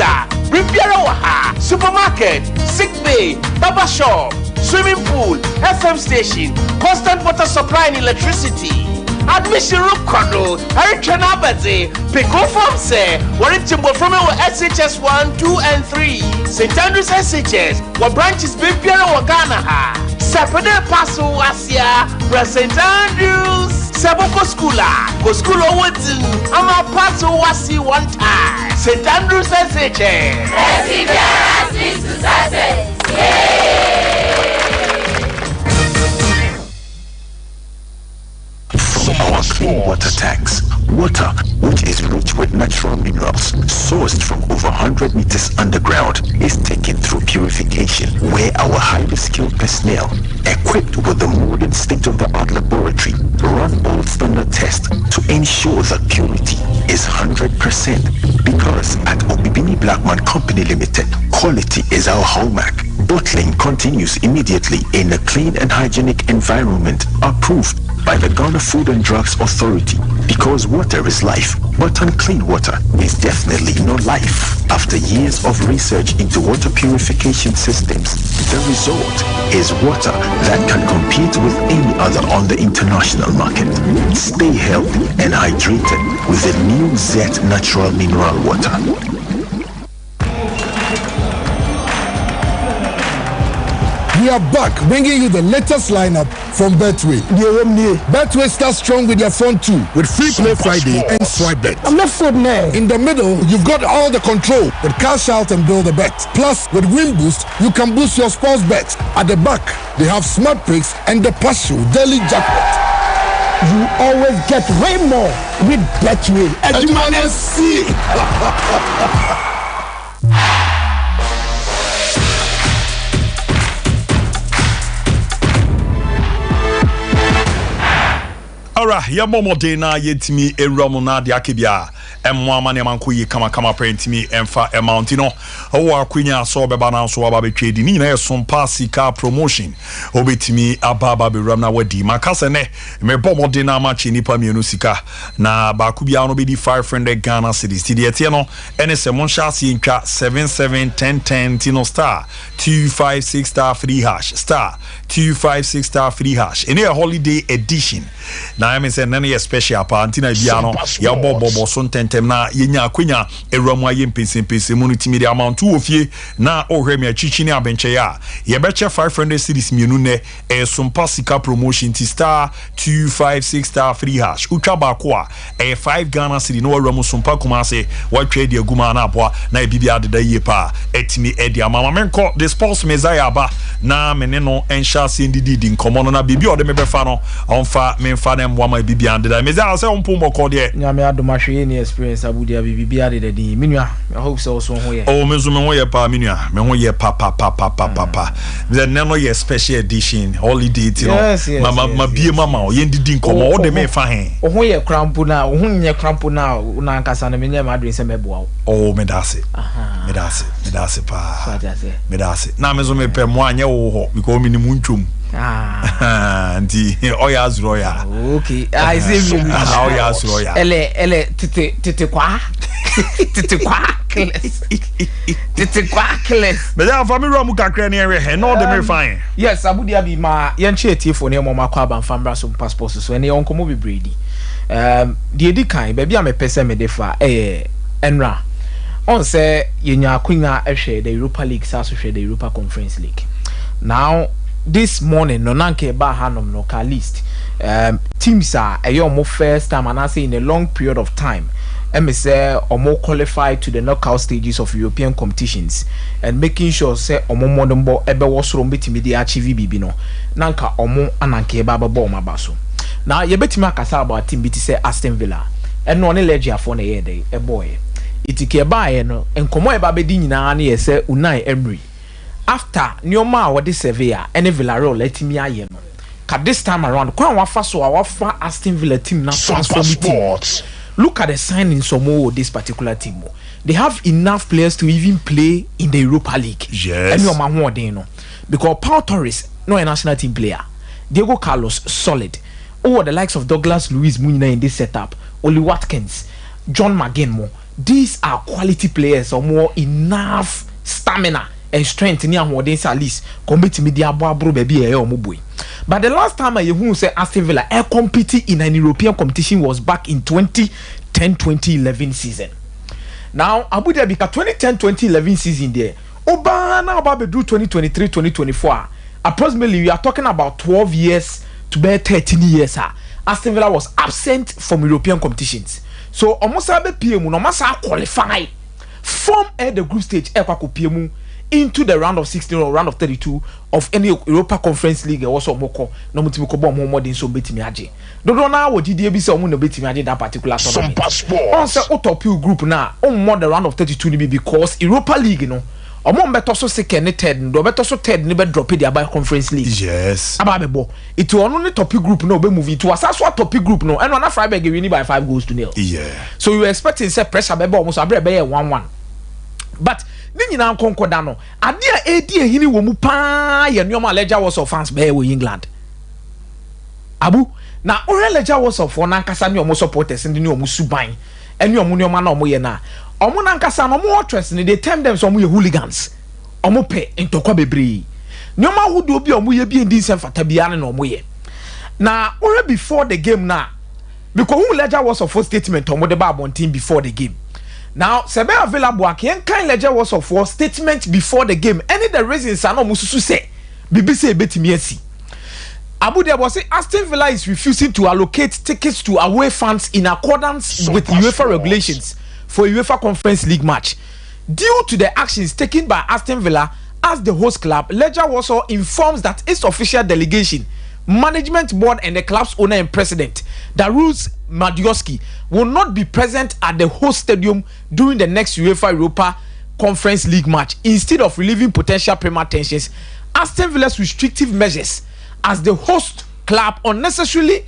Riviera Waha, supermarket, sick bay, barber shop, swimming pool, FM station, constant water supply and electricity. Admission Rukono, Hurricane Abate, Pico Farm say, what it timber from our SHS 1, 2, and 3. St. Andrews SHS, what branches Big Piano Ghana. Sapade Paso Asia, St. Andrews, Saboko Schoola, go school Wooden, Ama Paso Wasi one time. St. Andrews SHS. Our clean water tanks. Water, which is rich with natural minerals, sourced from over 100 meters underground, is taken through purification, where our highly skilled personnel, equipped with the modern state-of-the-art laboratory, run all standard tests to ensure that purity is 100%. Because at Obibini Blackman Company Limited, quality is our hallmark. Bottling continues immediately in a clean and hygienic environment, approved by the Ghana Food and Drugs Authority, because water is life, but unclean water is definitely not life. After years of research into water purification systems, the result is water that can compete with any other on the international market. Stay healthy and hydrated with the new Z Natural Mineral Water. We are back bringing you the latest lineup from Betway. Betway starts strong with your phone too, with free play Friday and swipe bet. I'm not food now. In the middle, you've got all the control with cash out and build a bet. Plus, with Win Boost, you can boost your sports bets. At the back, they have smart picks and the partial daily jackpot. You always get way more with Betway. And you might see. Ara ya momo de na yetimi ewramu na de akebia emmo amane manko yi kama prentimi emfa amount no wo akwanya so beba na so aba betwedi ni na Sompa sika promotion obetimi ababa bewram na wadi makase ne me bomo de na match nipa mienu sika na ba kubia no be di 500 Ghana cedis ti de tie no ene se mon chance ntwa 771010 tino star 256 star 3 hash star 256 star 3 hash in a holiday edition na I mean say nane special pa antina bia no ya bobo so ntentem na yenya akwanya ewramu aye mpensempese mu no timidi amount ofie na ohwe me achichi ni abenche ya ye beche 500 cedis mienu ne Sompa sika promotion ti star 256 star 3 hash utwa ba ko a 5 Ghana cedi no ewramu Sompa kumase wa trade aguma na aboa na bibia adeda ye pa etimi edi amama menko the sports mezaya ba na mene no ensha sendidi nkomo no na bibia ode mebefa no onfa memfa na mwa bibia adeda mezaya se ompo moko de nyame adomahwe ni experience Abu Dhabi bibi ade de minua I hope so ho ye oh me so me ho ye pa minua me ho ye pa the nano ye special edition holiday you know mama bie mama o ye ndidi nkomo o de me fa he o ho ye crampo na o ho nye crampo na na nkasa na me nye ma adresse me boa oh me dase pa me dase na me so me pe mo anye wo ho because me ni mu ntwom Auntie, oh yeah, Zroya. Okay, I see you. Oh yeah, Zroya. Ele, tete kwa, class. But that family room kakra ni ere no de me fine. Yes, Abu Dhabi ma yenche etifo ne mama kwa ban fambra so passport so ne onkomo be bredi. Die di kan baby am pese me defa enra. On say yenya akunya ehwe the Europa League sa so hwe the Europa Conference League. Now this morning no nanke ba hanom no ka list teams are a first time and I say in a long period of time say omo qualified to the knockout stages of European competitions and making sure say omo modembo ebe wosoro betimi dey achieve bibi no nanka omo ananke ba babo ma baso now ye betimi akasa about team biti say Aston Villa and no ne legia for na ye dey e boy itike ba ye no enkomo e ba bedi nyina na ye say Unai Emery after Nyoma what this Sevilla and Villarreal let me aye no ka this time around kwan wafa so wafa Aston Villa team na transform team. Look at the signings of this particular team. They have enough players to even play in the Europa League. Yes. And because Pau Torres no a national team player. Diego Carlos solid. Oh, the likes of Douglas Luiz Munina in this setup. Oli Watkins, John McGinn. These are quality players or more enough stamina and strength in your modern at least compete media bro baby but the last time I say Aston Villa competed in an European competition was back in 2010-2011 season. Now Abu Dhabi 2010-2011 season there Obana about 2023-2024 approximately we are talking about 12 years to be 13 years. Aston Villa was absent from European competitions, so almost abe PM no masa qualify from the group stage PM into the round of 16 or round of 32 of any Europa Conference League or so moko no mutimi ko bom mo den so betimi age dodo na wo gidie bi se omo no betimi age that particular tournament on say utopia group na on more the round of 32 ni because Europa League no omo mbeto so second third no beto so third ni be drop the by Conference League. Yes aba bebo it ono ni topic group no be move to asaso topic group no and na Freiburg win by 5-0. Yeah, so you expecting say pressure be almost abre be 1-1 but ni nyina nkonkoda no ade a edi ehini wo mu pa ye nyoma Ledger Wars of fans be we England abu na ore Ledger Wars of na nkasa ni omo supporters ndi ni omo suban eni omo nyoma na omo ye na omo na nkasa no omo interest ni they term them so omo ye hooligans omo pe ntokwa bebre nyoma hudo bi omo ye bi ndi nsem fata bia na omo ye na ore before the game na because who Ledger Wars of statement omo de ba abontin before the game. Now, Sebe available again kind Ledger Wars of war statement before the game. Any the reasons are no mususu say. BBC betimiesi. Abu Dhabi say Aston Villa is refusing to allocate tickets to away fans in accordance with UEFA regulations for UEFA Conference League match. Due to the actions taken by Aston Villa as the host club, Ledger also informs that its official delegation, management board and the club's owner and president, Darius Madioski, will not be present at the host stadium during the next UEFA Europa Conference League match. Instead of relieving potential Premier tensions, Aston Villa's restrictive measures as the host club unnecessarily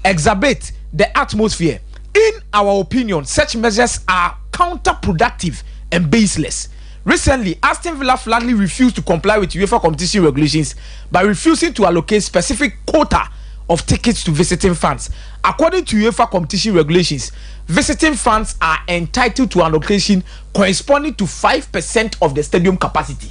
exacerbate the atmosphere. In our opinion, such measures are counterproductive and baseless. Recently, Aston Villa flatly refused to comply with UEFA competition regulations by refusing to allocate specific quota of tickets to visiting fans. According to UEFA competition regulations, visiting fans are entitled to an allocation corresponding to 5% of the stadium capacity.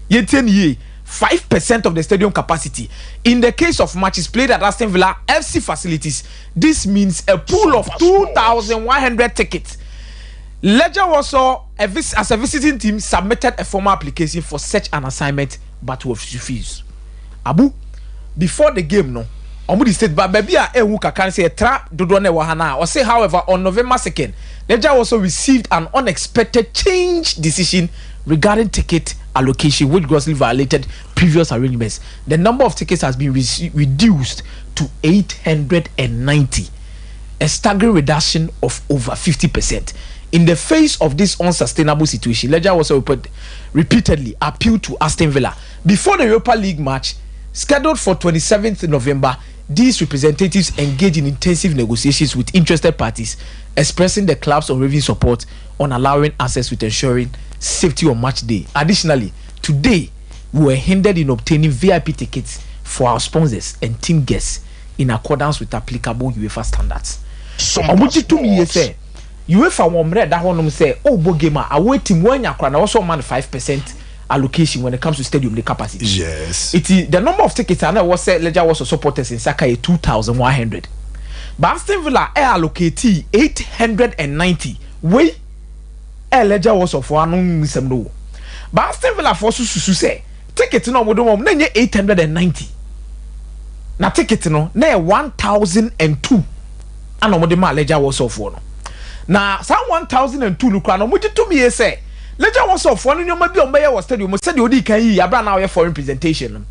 5% of the stadium capacity. In the case of matches played at Aston Villa FC facilities, this means a pool of 2,100 tickets. Ledger also, as a visiting team, submitted a formal application for such an assignment but was refused. Abu, before the game, no, Omudi said, but baby, can say a trap dodone wahana. Or say, however, on November 2nd, Ledger also received an unexpected change decision regarding ticket allocation, which grossly violated previous arrangements. The number of tickets has been reduced to 890. a staggering reduction of over 50%. In the face of this unsustainable situation, Ledger was repeatedly appealed to Aston Villa. Before the Europa League match, scheduled for 27th November, these representatives engaged in intensive negotiations with interested parties, expressing the club's unwavering support on allowing access with ensuring safety on match day. Additionally, today, we were hindered in obtaining VIP tickets for our sponsors and team guests in accordance with applicable UEFA standards. UEFA won't that one say, oh, Bogema, I wait him when you can also man 5% allocation when it comes to stadium the capacity. Yes. It is the number of tickets and I was said Ledger was supporters in Saka 2,100. But Aston Villa allocate 890. Wait, Ledger was of one no. But Aston Villa for to say ticket no mo do 890. Na ticket no na 1,002. And no de Ledger was of one. Na some 1,002 look no mo to me say Ledger was of one no maybe on was stadium said you di kan yi abra na foreign presentation.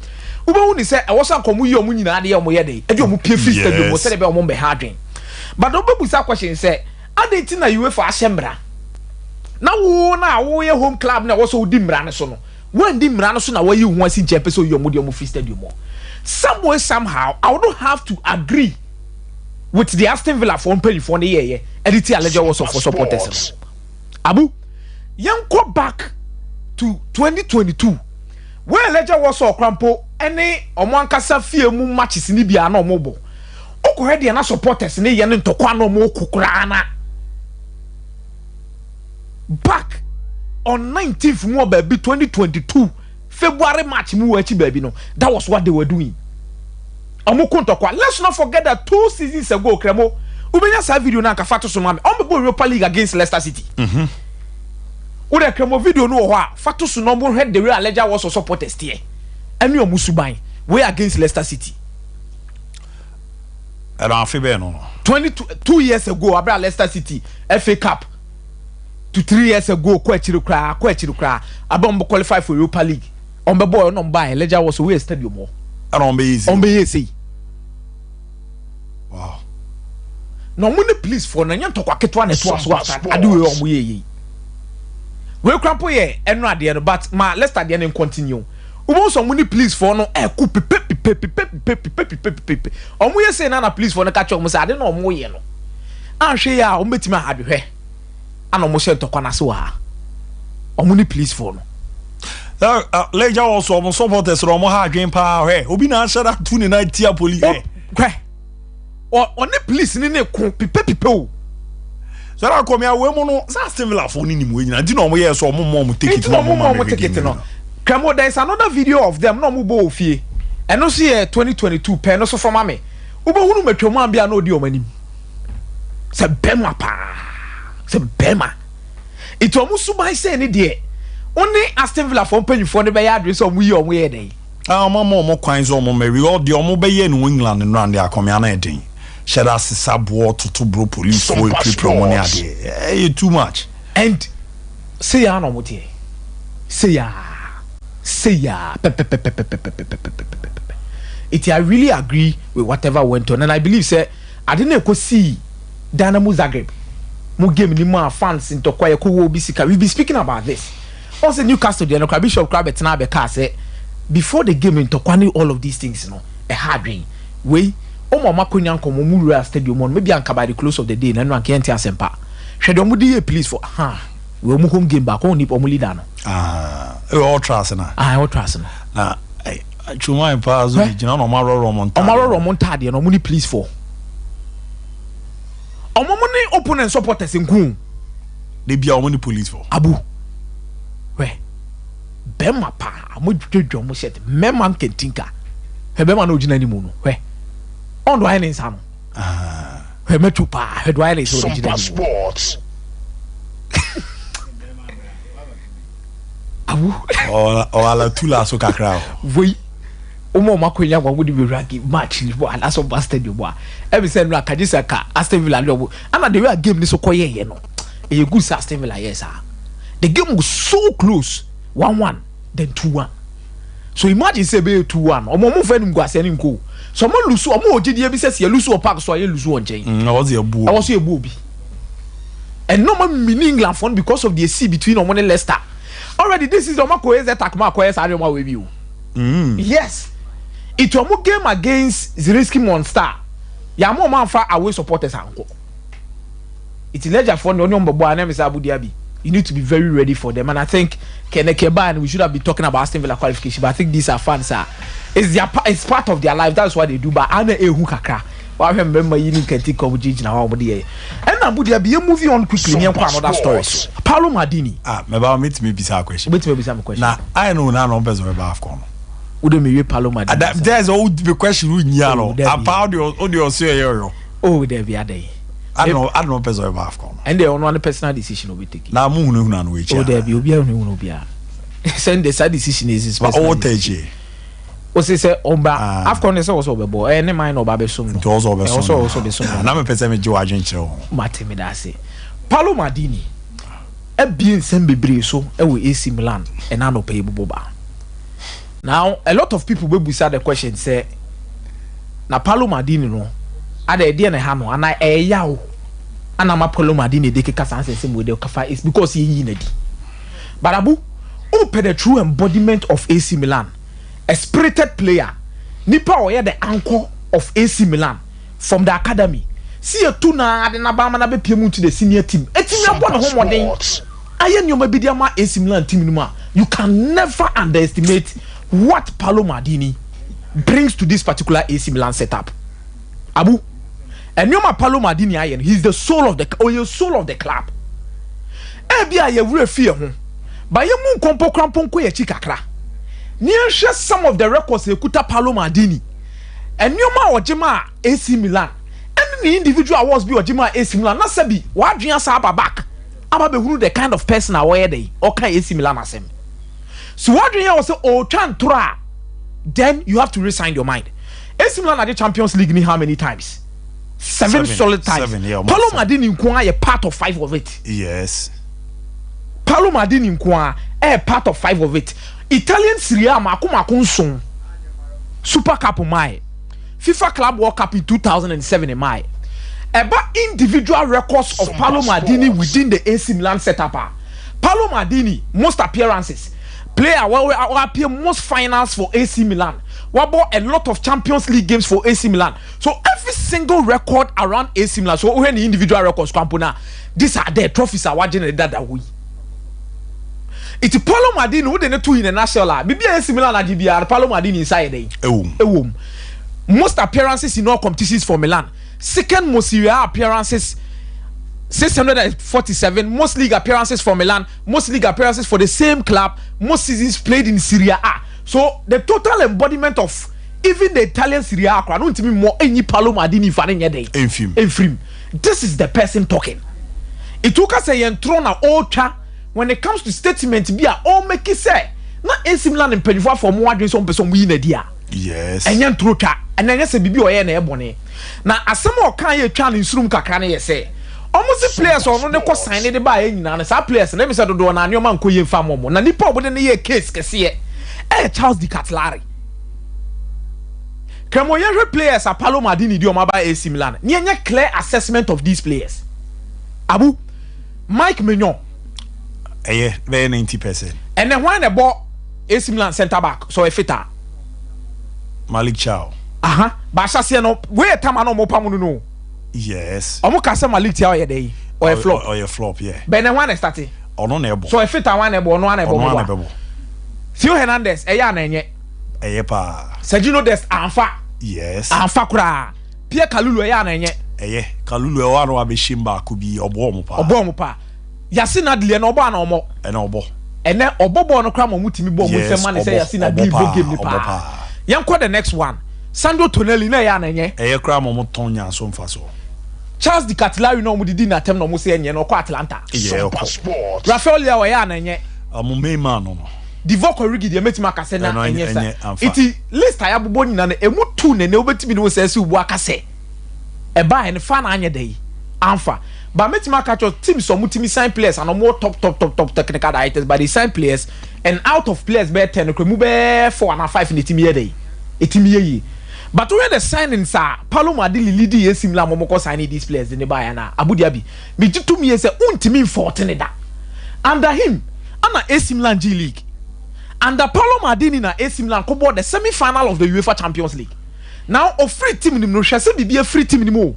Ube hu say I was akomu yi omu nyina de omo ye dey e de omu pie free stadium said be omo be hardwin. But obe busa question say adenti na UEFA ahyemra. Na wo ye home club na wo so di mra ne so no. When di mra no so na wo yi hu asi jepe so yi omu de omu free stadium. Somewhere somehow I would not have to agree with the Aston Villa for the year. Editi Ledger was for supporters. Abu, young go back to 2022. Where Ledger was so crampo any omankasa fie mu matches ni bia na omobo. Okohede na supporters ni ye ntokwa no mo kokura na. Back on 19th mo baby 2022 February match mu wachi baby no. That was what they were doing. Let's not forget that 2 seasons ago, Kremo, Ubenya sa video na kafato so mame. Ombe Europa League against Leicester City. Ude Kremo video no ho a fato so no mo head the real Ledger was supporters tie. Eni omusuban we against Leicester City. And afi be no. 2 years ago abra Leicester City FA Cup. 3 years ago kwa chiru kra abom qualify for Europa League. Ombe boy no buy Ledger was we stadium mo. And on be easy. Wow. No money please for na nyam tokwa ketwa na to aso ade we omo ye. We crampo ye eno ade no but ma let's start the and continue. Ubo so money please for no e ku pepe. Omo ye say na please for no catch omo say ade no omo ye no. Anhwe ya omo betimi ahadhwe. Ana omo she tokwa na so ha. Omo ni please for no. Ledger also almost supporters from Hardwin Power. Obi na answer that 290 police. Or on the police in a people. So I come here, we mono, Aston Villa phone in him. I didn't know yes or more ticket. No more ticket. No, Cremo, there is another video of them. No more fee. And no see 2022 pen also for mammy. Ubo who met your man be an audio many. Se Bema pa. Se Bema. It almost so by saying it dear. Only Aston Villa for penny for the address of we on where day. Ah, more coins or more maybe all the Omobaye in England and round their community. Shed us a sub war to bro police for people money. You too much. And say ya no mutie. Say ya. It I really agree with whatever went on, and I believe say I didn't go see Dynamo Zagreb. Mo game ni more fans into kwaya ko wo bisika. We'll be speaking about this. Also Newcastle the no Bishop Crabet na be ka say before the game into kwani all of these things no a hard rain. We omo makonya nkomo mu Royal Stadium on maybe anka by the close of the day na no anka enti asempa. Hwe de omo dey please for we omo home game back on ni omo leader no. All trust na. All trust na. Na chuma pa zo gina no maroro monta. Maroro monta de no omo ni please for. Omo ni opponent supporters nku. They be omo ni police for. Abu. We Bema pa mo dwedwo mo set mema nkentinka he bema na ogina ni mu no we on do any sam he metu pa he do any so ogina sports awu o ala tula so kakra we omo makonya gwa ngudi be rank match ni bo ala so stadium bo e be say no akagisa ka Aston Villa no ana the way game ni so koye ye no e good Aston Villa yes ah. The game was so close, 1-1, then 2-1. So imagine say be 2-1 omo mo fa nim guase ni nko so mo lusu omo ogidi bi say lusu o park so ye lusu on chain I was a boo bi and no man in England fun because of the sea between Omo and Leicester already this is Omo ko attack ma ko esa ma we bi yes it Omo game against Zelensky Monster ya mo man fa away supporters anko it's ledger for no bobo anam say Abu Dhabi you need to be very ready for them and I think Kenekeba and we should have been talking about Aston Villa qualification but I think these are fans it's part of their life that's what they do but ana ehu kakra I remember you can take over Gigi now and Abu Dhabi moving on quickly near another stories Paulo Maldini meet me bisa question now I know now no person about AFCON would me Paulo Maldini there's all the question we nyalo about the audio here oh there be a day I don't know person about AFCON and they on one personal decision will be taken now mu hunu na we oh there be obi hunu obi a send the side decision is personal decision o say omba AFCON is also bebo any mind oba be sum no also be sum na me pese me je wa dwen kire o mate me da say Paulo Maldini e bien sem bebre so e we AC Milan e na no pay boba now a lot of people we busa the question say na Paulo Maldini no ada de na ha no ana e yawo ana ma Paulo Maldini de keka sanse sem we de kafa is because he yi na di barabu open the true embodiment of AC Milan a spirited player nipa oye the anchor of AC Milan from the academy see a tuna de na ba ma na be piemu to the senior team etimi abo no homoden aye nyoma bi dia ma AC Milan team no ma you can never underestimate what Paulo Maldini brings to this particular AC Milan setup abu and nyoma Paulo Maldini aye he's the soul of the club e bia ye wure fie ho ba ye mu nkompo krampon ko ye chikakra near some of the records Ekuta Paulo Maldini and Nyoma Ojima AC Milan and the individual awards be Ojima AC Milan na sabi wa adwea sa back aba be hunu the kind of person aware dey or kan AC Milan asem so what adwea was say o twan tora then you have to resign your mind AC Milan at the Champions League ni how many times 7 solid times Paulo Maldini nko a part of 5 of it yes Paulo Maldini nko a part of 5 of it Italian Serie A makunson Super Cup mai FIFA Club World Cup in 2007 mai eba individual records of Paulo Maldini within the AC Milan setup Paulo Maldini most appearances player will appear most finals for AC Milan wabo a lot of Champions League games for AC Milan so every single record around AC Milan so when the individual records kampuna these are their trophies are watching that we it's Paulo Maldini who didn't do in the national maybe AC Milan and GBR Paulo Maldini inside there most appearances in all competitions for Milan second most Serie A appearances 647 most league appearances for Milan most league appearances for the same club most seasons played in Serie A so the total embodiment of even the Italian Serie A crowd don't mean more any Paulo Maldini fan in day infim this is the person talking it took us a throne a ultra when it comes to statement be a all make it say na AC Milan in penifo for more adwin some person we na dia yes enye ntroka and enye se bibi oye na ebone na asem o kan ye twa ne nsurum kakra na ye say almost players on ne ko sign ne ba ye nyina na sa players na me say dodo na anyoma nko ye fa momo na nipa obode ne ye case kese Charles Di Catlari Kemo ye players a Paulo Maldini di o ma ba AC Milan ne enye clear assessment of these players Abu Mike Mignon very 90%. And then when they bought AC Milan centre back, so a fitter Malik Chow. But I no where time I no more pamuno. Yes. Omo kasa Malik Chow ye day or a flop. Or a flop, yeah. But then when I started, or no nebo. so a fitter one nebo no one nebo. Theo Hernandez, ya na nye. Pa. Sergio Dest anfa. Yes. Anfa kura. Pierre Kalulu ya na nye. Kalulu e wa no abeshimba kubi obo mu pa. Yasina Adli na obo na omo ene obobo no kra mo mutimi bo mu se man say Yasina Adli bo game ni pa yanko the next one Sandro Tonelli na ya na nye kra mo tonya so mfa so Charles Di Catlari no mo didi na tem no mo se enye no ko Atlanta Rafael Leao ya na nye mo man no Divock Origi de metima akase na enye sa iti list ya bobo nyina na emu tu ne obetimi no se se ubu akase e ba en fa na anye dai amfa But metima catch your team so mutimi sign players and more top technical directors, but they sign players and out of players be 10 move 4 and 5 in the team here day. A team here. But when the signings are Paulo Maldini leading AC Milan momoko signing these players in the buy na Abu Dhabi. Me 2 years untimi 14 da. Under him, ana AC Milan G League. Under Paulo Maldini na AC Milan ko board the semi-final of the UEFA Champions League. Now a free team ni no shall be a free team anymore.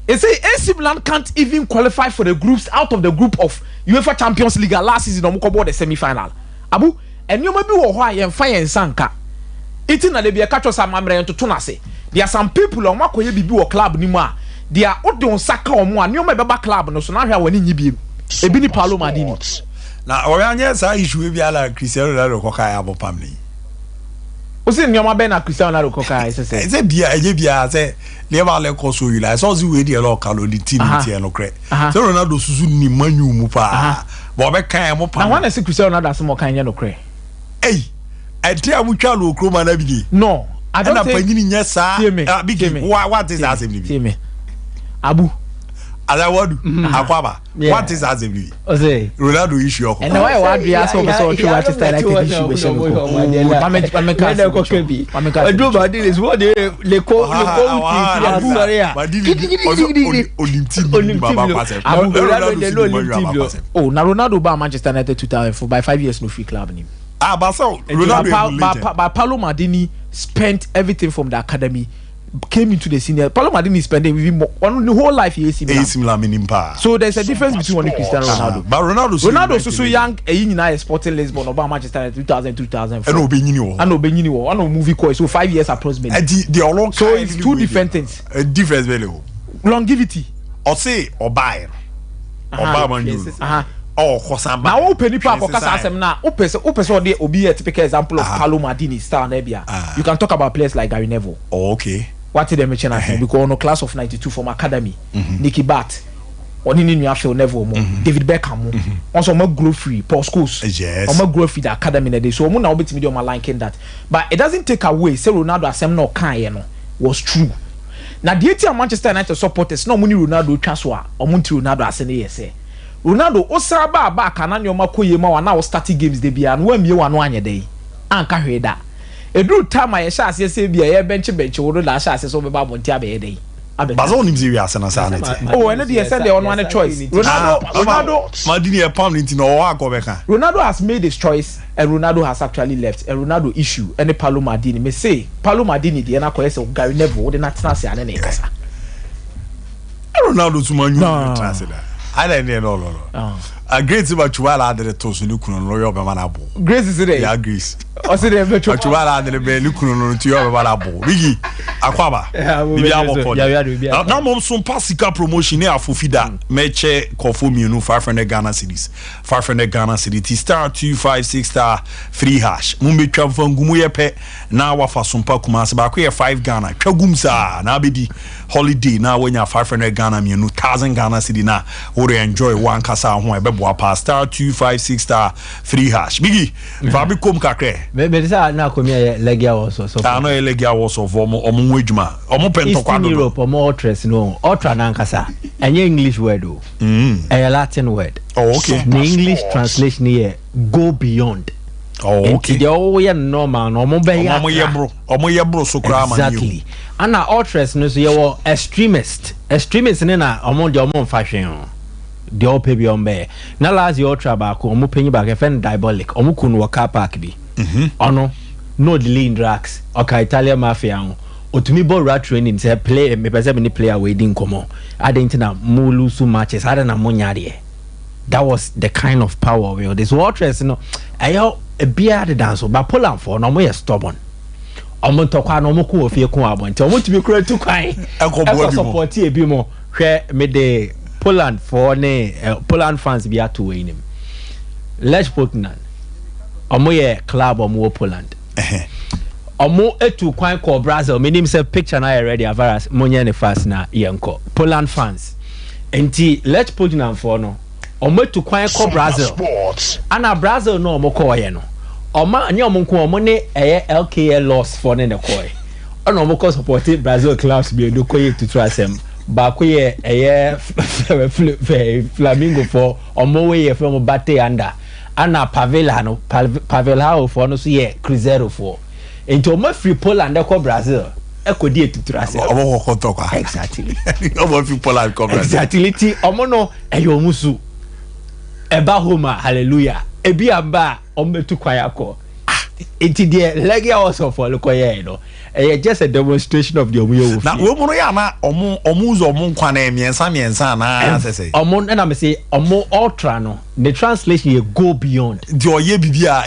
They say AC Milan can't even qualify for the groups out of the group of UEFA Champions League last season on the semi-final. Abu, and you may be why and fire and sanka. Eating na be a catch us to Tunase. There are some people on Makoye Bibu or club Nima. They are Odon Saka or one, you may be club no so now when you be a Bini Paulo Maldini. Now, Oriana say issue will be a Cristiano Ronaldo Coca family. What's in your Mabena Cristiano Ronaldo Coca? It's a beer, say. Never let us so you like so you wedi a local the team here no credit. So Ronaldo susu ni manu mu pa. But be kan mo pa. Na wan say Cristiano Ronaldo asmo kan no credit. Hey, I tell you twa lo kroma na bigi. No, I don't think. Na panyini nya sa. Bigi. What is assembly? See me. Abu. Ada wadu akwaba. What is assembly? Ose. Ronaldo issue ko. And why wadu ya so true Manchester United issue we shall go. Mame ko kebi. Odo Badil is what le ko oh, na Ronaldo ba Manchester United 2004 by 5 years no free club nim. But so Ronaldo Paulo Maldini spent everything from the academy. Came into the senior. Paulo Maldini spending with him on the whole life he AC Milan. So there's a difference between Cristiano Ronaldo. But Ronaldo so young a Sporting Lisbon or Manchester United 2004. And Obenini and movie course. So 5 years approximately. So it's two different things. A difference very longevity. Or say or buy. Or buy man. Oh, Kosamba. Now open the paper because I am now open so they will be a typical example of Paulo Maldini star Nebia. You can talk about players like Gary Neville. Oh, okay. What did they mention? Because on the class of 92 from academy, Nicky Bat, or Nini Phil Neville, David Beckham, also more growth free, Paul Scholes, yes, or more growth free the academy in the day. So I'm now bit me on my line that, but it doesn't take away. Say Ronaldo as no kind was true. Now the ATM Manchester United supporters no money Ronaldo transfer or money Ronaldo as an say. Ronaldo osaba ba kana nyoma koye ma wana starting games de bia no amie wano anye dey anka hweda edru time aye sha ase se bia ye bench wo la sha ase so be ba bonti abe dey bazo nim se wi ase na sa na ti oh ene dey say dey on one choice Ronaldo Maldini e pound into no wa go be kan Ronaldo has made his choice and Ronaldo has actually left and Ronaldo issue any Paulo Maldini me say Paulo Maldini dey na ko say Gary Neville dey na tena se ane na kasa Ronaldo tuma nyu transfer da I don't know. A great about Chuala the Tosu Lukun Royal Bamanabo. Grace is it? Yeah, Greece. Or say the Chuala and the Belukun to your Bamanabo. Biggie, Aquaba. Now, Mom, some Pasica promotion here for Fida, Meche, Kofu, no 500 Ghana cities. 500 Ghana city, star 256 star 3 hash. Mumbi Travel Gumuyepe, now for Sompa Kumas, Bakuya 5 Ghana, Kagumsa, Nabidi holiday. Now when you're 500 Ghana, you know 1,000 Ghana city now, or enjoy one Casa one. Star 256 star 3 hash. Biggie, Fabi kom kakre. Maybe say na komi legia also. I know legia also for omo wejuma. Omo pento kwa do. Europe omo ultras no. Ultra na nkasa. Enye English word o. A Latin word. Oh okay. The English translation here go beyond. Oh okay. They all we normal no omo be ya. Omo ye bro so kra man. Exactly. And na ultras no so ye extremist. Extremist na omo de omo fashion. The all pay beyond bear. Now last your trabaco, omu penny back a friend diabolic, omukun wa car park be. Ono, no delay in drugs, okay, Italian mafia. Or to me, ball rat training, say play, me perceive any player waiting come on. I didn't know Mulusu matches, I don't know Monyari. That was the kind of power we this waters, you know. I have a beard dance, but pull out for no more stubborn. Omo tokwa no moku ofie ko abon. Nti omo tibi kura tu kwan. Eko support e bi mo hwe me de Poland for ne Poland fans be atu we nim. Let's Poland. Omo ye club omo Poland. Omo etu kwan ko Brazil. Me nim say picture na already avaras monye ne fast na yenko. Poland fans. Enti let's Poland for no. Omo etu kwan ko Brazil. Ana Brazil no omo ko ye no. Oma anya omo nko omo ne LKL loss for ne koi. Ono omo ko support Brazil clubs be do koye to trust them. baako ye flamingo for omo we ye from bate under ana pavelhano for no so ye cruzeiro for into omo free Poland ko Brazil ekodi etuturase omo ko tokwa exactly omo free Poland ko Brazil exactly ti omo no eyo musu eba homa hallelujah ebi aba omo tu kwayako It's the leg also for Lukoye, you know. Just a demonstration of the Omu. Now, we will na Omuzo Munkwane, Miensa, na say. Omon, and I'm say, Omo Ultra, no. The translation you go beyond. Do ye bibia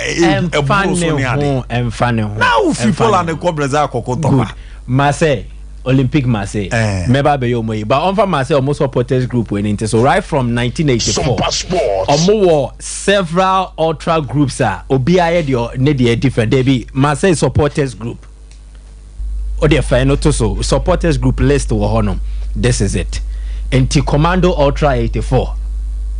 and funny. Now, people and the Cobra Good. Marseille. Olympic Marseille. Meba be yo moyi. But on from Marseille, almost supporters group went into. So right from 1984, almost several ultra groups are. Obiaye dio ne die different. They be Marseille supporters group. O de final to so supporters group list wo honom. This is it. Enti Commando Ultra 84.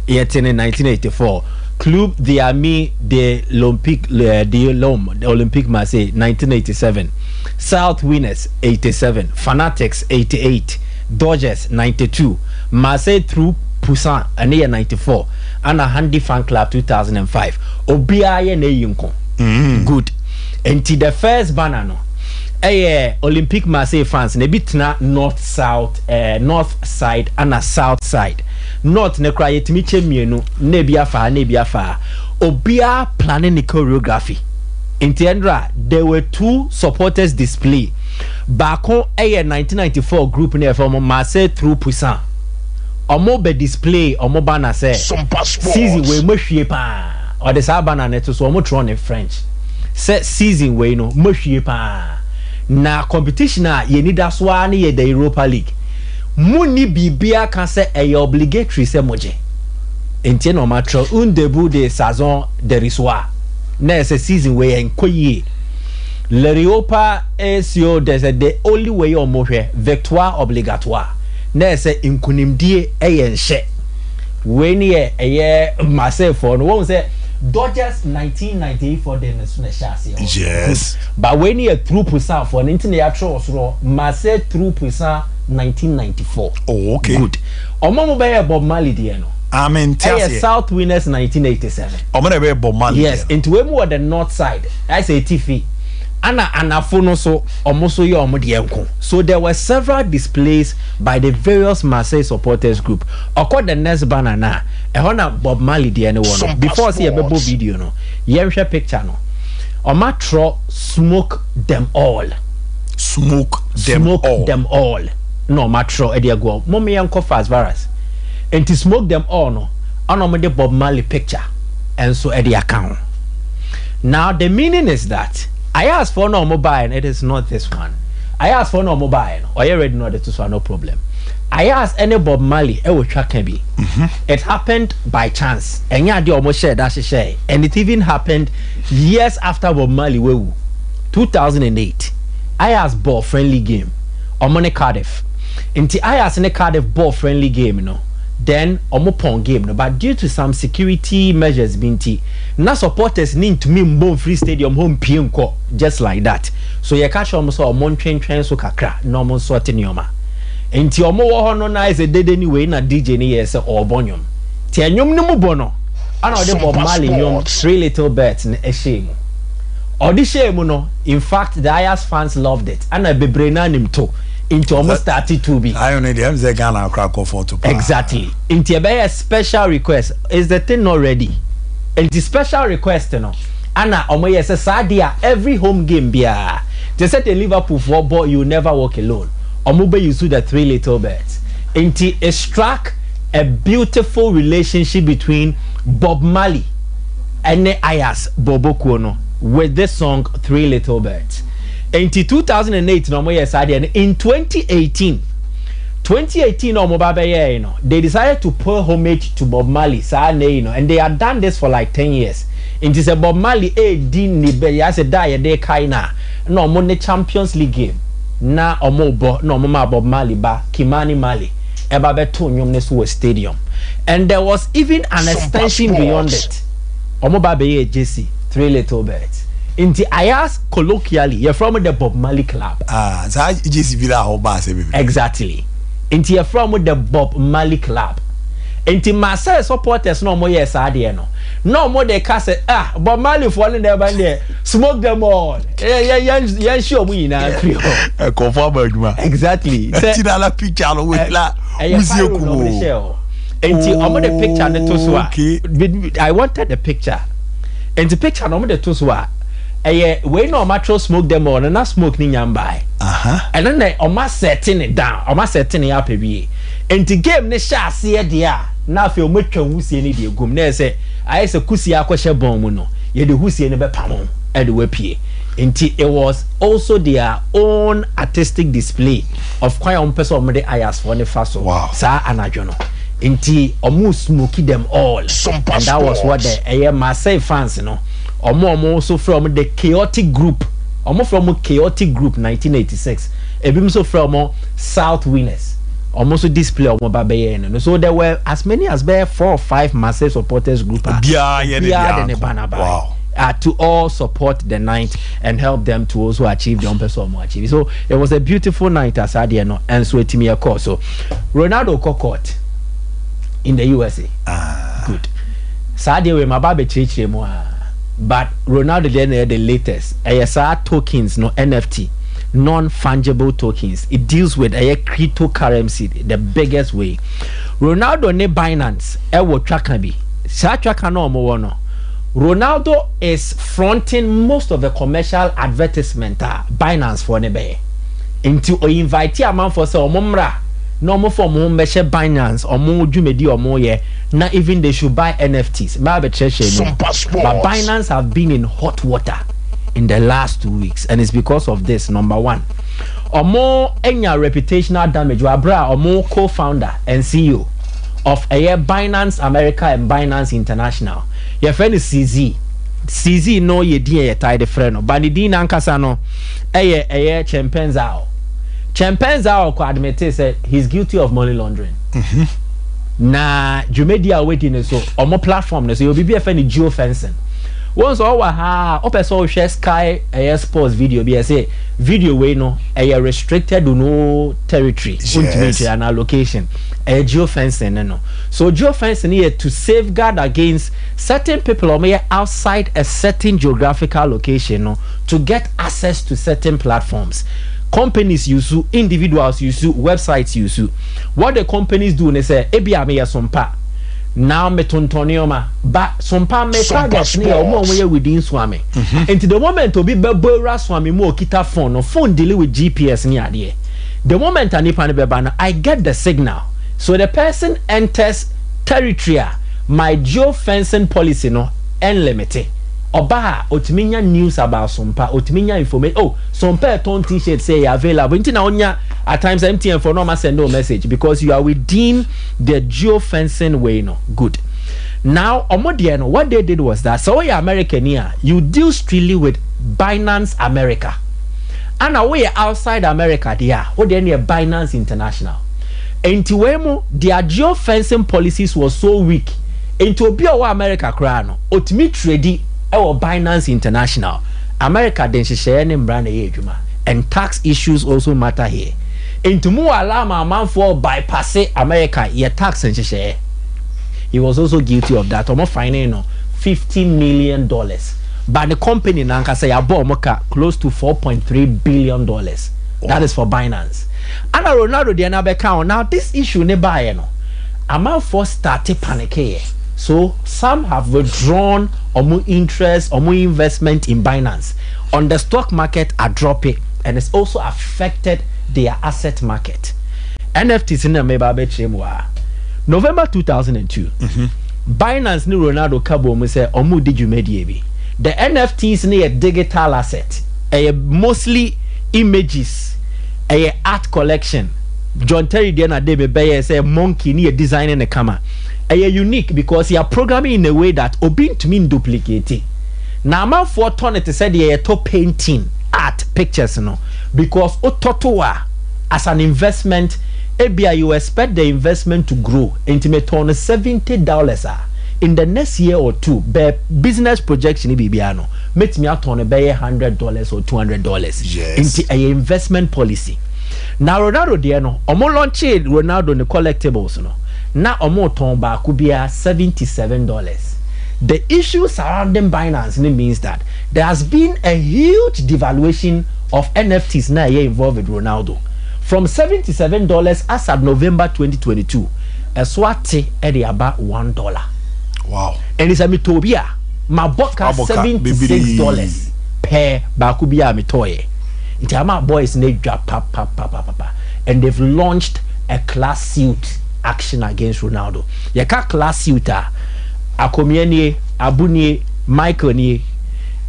Yet in 1984. Club de Amis de l'Olympique the Olympique Marseille 1987. South Winners 87, Fanatics 88, Dodgers 92, Marseille through Poussin and year 94, and a Handy Fan Club 2005. Obiaye ne yunko. Good. And the first banner no. Olympique Marseille fans ne bitna north side and a south side. North ne cry yetimi chemienu ne biafa obia planning the choreography. In Tiendra, there were two supporters display. Bako 1994 group near from Marseille through Poussin. Omo be display omo banner say Sompa season we mohwie pa or the sabana net so omo tron in French. Say season we no mohwie pa. Na competition a ye need aswa ne ye the Europa League. Muni bibia can say e obligatory say moje. Enti no matro un début de saison de rissoir. Next season we enkoye l'Europa SEO there's the only way on mohwe victoire obligatoire next inkunimdie eyenhye when ye Marseille for no one say Dodgers 1998 for the national chassis yes but when ye through Poussin for international Marseille through Poussin 1994 oh okay good omo be Bob Marley there no South Winners 1987. Yes, into we more the north side. I say TV. Anafono so almost so there were several displays by the various Marseille supporters group. According the next banner na Bob Marley the anyone. Before see a bebo video no. Share picture no. Omatro smoke them all. Smoke them all. No matro ediago. Mommy yanko fast virus. And to smoke them all no on the Bob Marley picture and so at the account. Now the meaning is that I asked for no mobile and it is not this one. I asked for no mobile or you already know that this one no problem. I asked any Bob Marley can be. It happened by chance and yeah they almost share that share and it even happened years after Bob Marley 2008. I asked ball friendly game on Money Cardiff. Inti I asked any Cardiff ball friendly game you know. Then omopon game no but due to some security measures binti na supporters need to me mbom free stadium home pienko just like that so ye catch almost omon twen so kakra no omon so tenioma enti omo wo ho no na is a dead anyway na DJ ni yes or bonyom ti enyom ni mu bono ana ode Bob Marley nyom Three Little Birds na ehye odi shame no in fact the Ayers fans loved it ana bebre na nim to into almost 32 be. I only them say Ghana crack for to exactly. Into a special request. Is the thing not ready? And the special request no. Anna omoye say sadia every home game bia. They said the Liverpool football you never walk alone. Omube you see the Three Little Birds. Into it struck a beautiful relationship between Bob Marley and the Ayers Bobo Kuono with this song Three Little Birds. In 2008 no more side and in 2018 no more they decided to pay homage to Bob Marley and they had done this for like 10 years. It is a Bob Marley din ni be ya se die de kaina no mo ne Champions League game na omo no mo Bob Marley ba Kimani Marley eba be to nyom ne so stadium and there was even an extension beyond it. Omo ba be JC Three Little Birds. Inti I asked colloquially, you're from the Bob Marley club. So JC be that whole bass. Exactly. Inti ye from the Bob Marley Club. Inti Marseille supporters no more yes idea no more they cast Bob Marley falling there by there smoke them all. Yeah, sure we na exactly. Tinala picture with la. Inti omo the picture ne to so I wanted the picture. And the picture omo the to so we no matro smoke them all and not smoke ni nyambai. And then they almost setting it down, almost setting it up a bit. And the game ne sha see dia na fe o metwa husie ni de gum na say I say kusi akwhye bon mu no ye de husie ne be pam e de wapie. Nti it was also their own artistic display of quite on person of the ayas for the faso. Wow. Sa anadwo no. Nti omo smoky them all. Sompa and that was what the Marseille fans no. Omo also from the chaotic group. Omo from chaotic group 1986. Ebim so from South Winners. Almost display omo babaye no. So there were as many as 4 or 5 Marseille supporters group. Wow. To all support the night and help them to also achieve the person achieve. So it was a beautiful night as Adiano and so it me a course. So Ronaldo court in the USA. Good. Sadia we my baby church but Ronaldo then the latest. ASR tokens, no NFT, non-fungible tokens. It deals with a cryptocurrency, the biggest way. Ronaldo ne Binance, will track be. Sa track no more no. Ronaldo is fronting most of the commercial advertisement Binance for nebe. Into invite a man for say omomra no more for mo measure Binance or mo dwumedi or mo ye na even they should buy NFTs. But Binance have been in hot water in the last 2 weeks and it's because of this. Number one, or more any reputational damage or more co-founder and CEO of Binance America and Binance International. Your friend is CZ no ye dear tie the friend but the din ankasa no Chempenzao ko admit say he's guilty of money laundering. Na Jumedia waiting so on my platform so you be a friend geofencing. Once person share Sky sports video be say video we no restricted to no territory and allocation geofencing no. So geofencing here to safeguard against certain people outside a certain geographical location no, to get access to certain platforms. Companies use, individuals use, websites use. What the companies do they say ebi ame Sompa now metontonoma but Sompa me target near omo within swami. And to the moment to be bebora swami mo kita phone dealing with GPS near there. The moment I get the signal. So the person enters territory. My geofencing policy no unlimited. Oba otiminya news about Sompa, otiminya information. Oh, Sompa ton t-shirt say available. Intina onya at times MTN for no send no message because you are within the geofencing way no. Good. Now Omodiano, what they did was that so you're American here, you deal strictly with Binance America. And away outside America there, what they near Binance International. Into wemo their geofencing policies was so weak. Into be our America crano, otimi trade our Binance International. America then she share name brand and tax issues also matter here. Into more alarm a man for bypass America, your tax and share. He was also guilty of that. Almost finding $50 million. But the company Nanka say Abomoka close to $4.3 billion. Wow. That is for Binance. And Ronaldo the another account. Now this issue nearby amount for started panic. So some have withdrawn or more interest or more investment in Binance. On the stock market are dropping and it's also affected their asset market. NFTs in the Meba November 2002. Binance ni Ronaldo Kabo mu say omu did you medievi. The NFTs ni a digital asset. Mostly images. A art collection. John Terry Diana Debe Baye say monkey ni a design in the camera. Unique because you are programming in a way that obin to mean duplicate. Now man for turn it said a top painting art pictures no because ototoa as an investment ABI you expect the investment to grow into turn $70 in the next year or two. Business projection bibiano make me out on $100 or $200 into a investment policy. Now Ronaldo deɛ no ɔmo launch Ronaldo ne collectibles no na ɔmo tɔn baako bia $77. The issue surrounding Binance means that there has been a huge devaluation of NFTs now involved with Ronaldo. From $77 as of November 2022, a swati at about $1. Wow. And it's a mitobia. My boka $76 per bakubia mitoye. It's my boys need drop papa. And they've launched a class suit action against Ronaldo. Yaka class suita. Akomienie, Abunie, Michael nie.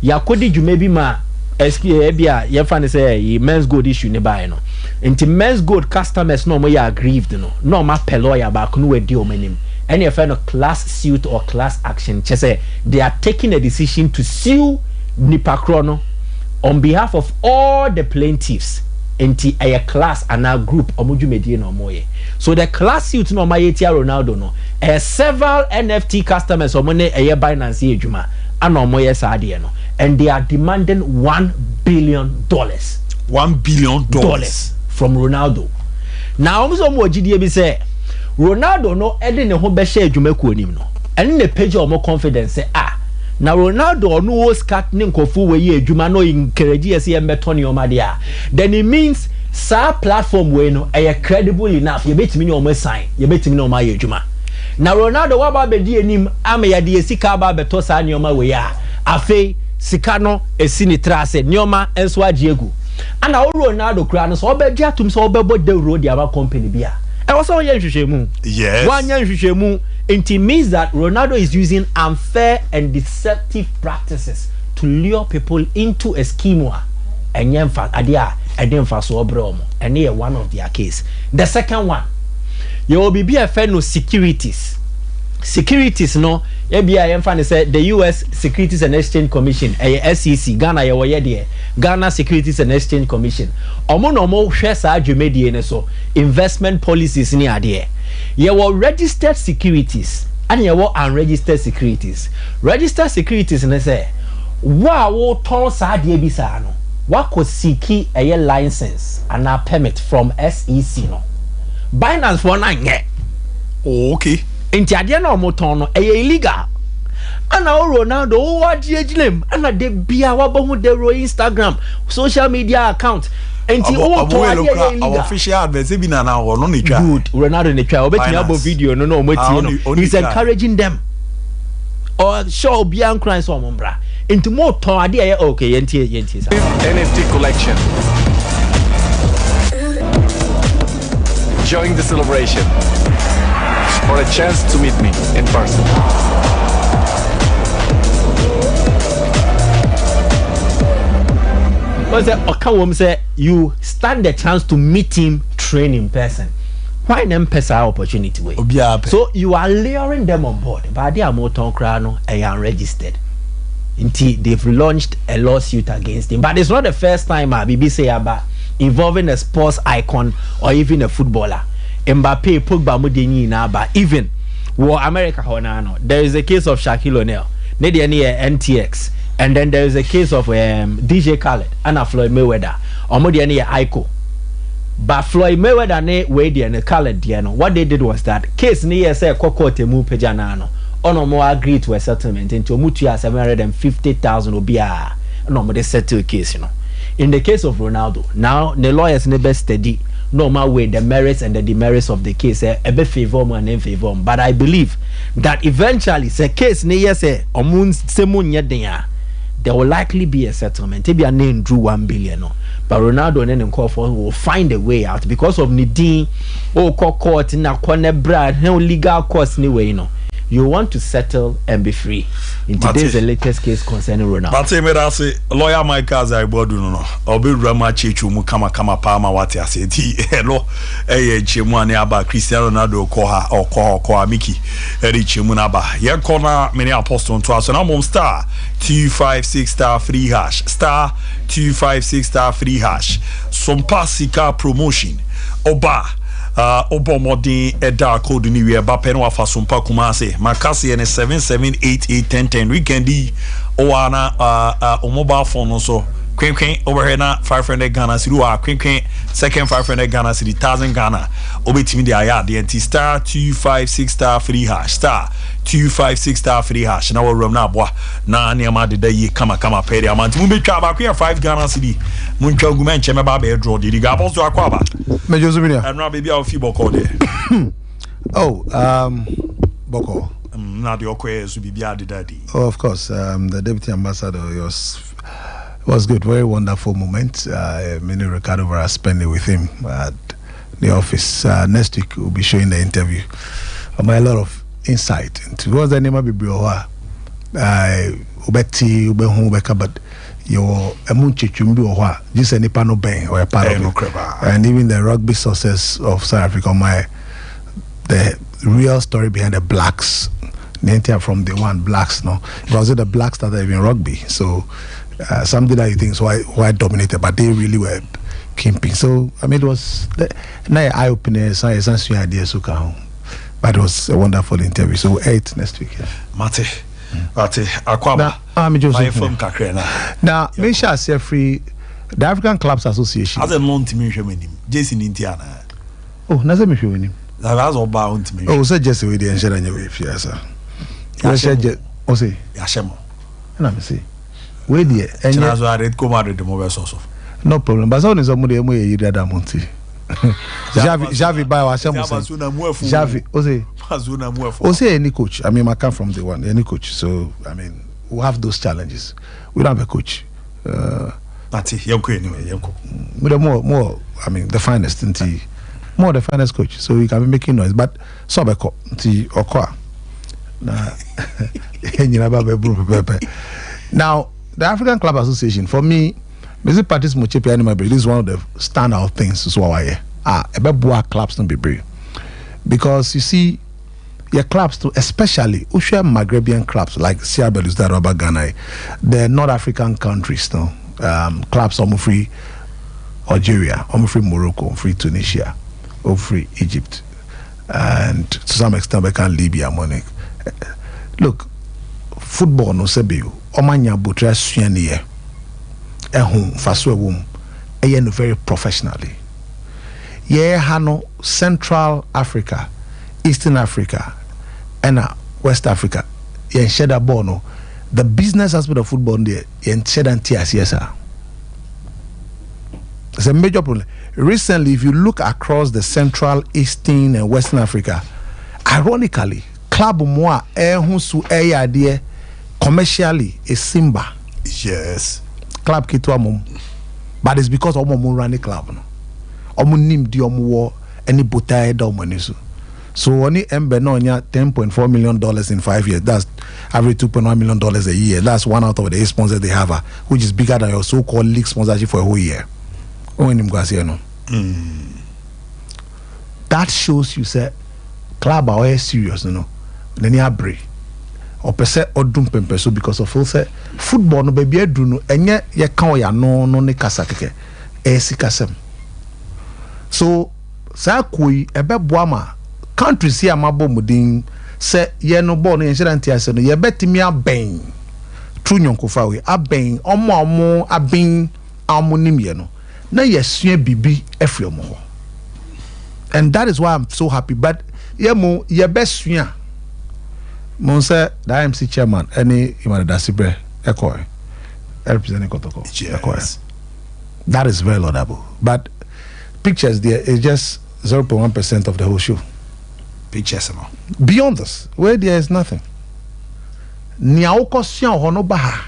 Yakodi jumebi ma ebia yefane say men's gold issue ne buy no. Inti men's gold customers no mo ya aggrieved no. No ma peloya back no we di omenim. Any no class suit or class action. Say they are taking a decision to sue Nipakrono on behalf of all the plaintiffs. Inti a class and a group omuju medie no moye. So the class suit no mayetia Ronaldo no several NFT customers omone Binance ejuma and omoye saade no, and they are demanding $1 billion. $1 billion from Ronaldo. Now omo mo gidie bi say Ronaldo no ede ne ho be share ejuma ku onim no. And the page omo confidence say now Ronaldo no was cut ne nkofu we ye ejuma no encourage ese e meto ne oma dia. Then it means sa platform we no credible enough ye betimi ne omo sign ye betimi ne oma ye ejuma. Now Ronaldo wa ba be di enim ama ya de sika ba beto sa ne oma we ya afi sika no esi ni trase ne oma enso agiegu. Ana o Ronaldo kura no so obedi atum so obebo de road ya ba company bia. E wo so ye hwehwemu. Yes. One yan hwehwemu. It means that Ronaldo is using unfair and deceptive practices to lure people into a scheme. And one of their case. The second one, you will be a fan of securities. Securities no, the US Securities and Exchange Commission, SEC, Ghana, Ghana Securities and Exchange Commission. Omo shares are so investment policies in the you were registered securities and you were unregistered securities. Registered securities and say, wow, ton sa de bisa no. Wako siki a license and a permit from SEC no. Binance for 9 ye. Okay. Inti adia no moton no illegal. Ana Ronaldo what jinem ana de bia wabohu de Instagram social media account. Enti our official advice bi na na no ne twa. Good. Ronaldo ne twa obetimi abo video no no omati no. He's encouraging them. Or show bian crime so ombra. Enti mo ton ade aye okay yenti NFT collection. Join the celebration for a chance to meet me in person. Say you stand the chance to meet him train in person. Why them pesa opportunity way? So you are luring them on board. But they are more crano and unregistered. Until they've launched a lawsuit against him. But it's not the first time BBC about involving a sports icon or even a footballer. Mbappe Pogba Mudini Naba even war America Honano. There is a case of Shaquille O'Neal. Near NTX. And then there is a case of DJ Khaled and Floyd Mayweather. Omodi any Aiko. But Floyd Mayweather ne Wade and Khaled diano. What they did was that case near say Koko Temu Pejanano. Ono more agreed to a settlement into Mutia 750,000 obia. No more they settle case, you know. In the case of Ronaldo, now the lawyers never steady no matter way the merits and the demerits of the case a be favor and in favor. But I believe that eventually the case near say omun semunya denya. There will likely be a settlement. Maybe a name drew 1 billion. No. But Ronaldo and then will find a way out because of Nidin or court in a corner brand, no legal cost anyway, you know. You want to settle and be free. In today's the latest case concerning Ronaldo. But say me that say lawyer Mike as I bodu no. Obi Rama Chichu mu kama palma wati ase ti hello chemu ani aba Cristiano Ronaldo ko Miki eri chemu na ba. Ye kona many apostle to aso na mom star 256 star free hash star 256 star free hash Sompa sika promotion oba Obomodi Eda code ni we ba pen wa fa Sompa Kumase makase ne 77881010 weekendi o ana o mobile phone so Queen over here now 500 Ghana cedi. Queen second 500 Ghana cedi 1000 Ghana. Obetimi the aya the NT star 256 star 3 hash star 256 star 3 hash. Now we're na boa na niama de day kama pay the amount. Mubetwa ba queen 5 Ghana cedi. Muntwa guma ncheme ba be draw the ga boss to akwaba. Me Josephine. And now baby our fee boko there. Oh, Boko. Now the okwe so bibia de daddy. Oh, of course. The deputy ambassador was good, very wonderful moment. Many Ricardo Vera spent it with him at the office. Next week we'll be showing the interview. A lot of insight into what's the name of Bibrioa. Ubeti Ubehun Ubeka, but your Emunchichumbi or just any panel bang or a part of it. And even the rugby success of South Africa, the real story behind the blacks. From the one blacks, no, it was the blacks that are in rugby. So something that you think is why dominated, but they really were keeping. So I mean, it was not eye opener, so it's not idea so but it was a wonderful interview. So 8 next week. Mate, Akwaba. Now, make sure I say free. The African Clubs Association. As a long time with him, Jason Indiana. Oh, Naza me with him. That's all bound to me. Oh, so just with the insurance if yes, sir. I said, oh, say, Yashemo. And I'm say, wait, dear, and as I read come out of the mobile source of no problem. But only somebody you did that Monty. Javi by Washam Javi, oh, say any coach. I mean, I come from the one, any coach. So, I mean, we have those challenges. We don't have a coach. That's it. Anyway, with more, I mean, the finest, more the finest coach. So we can be making noise. But, so, Okwa. Now, the African Club Association, for me, Mr. Patrice Mochepi Animal this is one of the standout things. So why about clubs don't be brave. Because you see, your clubs too, especially Usha Maghrebian clubs like Sierra Leone, Ghana, the North African countries, no, clubs almost free Algeria, almost free Morocco, free Tunisia, or free Egypt, and to some extent Libya, Monique. Look, football no sebiu omanya botra suane ye ehun faso ewum eye no very professionally ye hano Central Africa, Eastern Africa and West Africa ye sheda ball no the business aspect of football there ye sheda ntiasiesa. It's a major problem. Recently, if you look across the Central, Eastern and Western Africa, ironically club more who su idea commercially is Simba. Yes. Club kitwa mum. But it's because omo run the club no. Omo nim di omo wo any botai da omo nisu. So only embe no nya $10.4 million in 5 years. That's average $2.1 million a year. That's one out of the 8 sponsors they have, which is bigger than your so-called league sponsorship for a whole year. That shows you say club are serious, you know. Then you break or per se or dum pempeso because of say football no baby do no enye ye kan ya no ne kasa keke sikasem. So sa koi ebe boama countries here amabo mudin se ye no ball no insurance ase no ye betimi aben true nyonkofa we aben omo aben amonim ye no na ye sua bibi efre omo. And that is why I'm so happy. But ye mo ye best sua Monse, the IMC chairman, any Imadasibre, Ekoi, representing Kotoko. Yes. That is very laudable. But pictures there is just 0.1% of the whole show. Pictures, no. Beyond this, where there is nothing. Niaoko Sian Honobaha.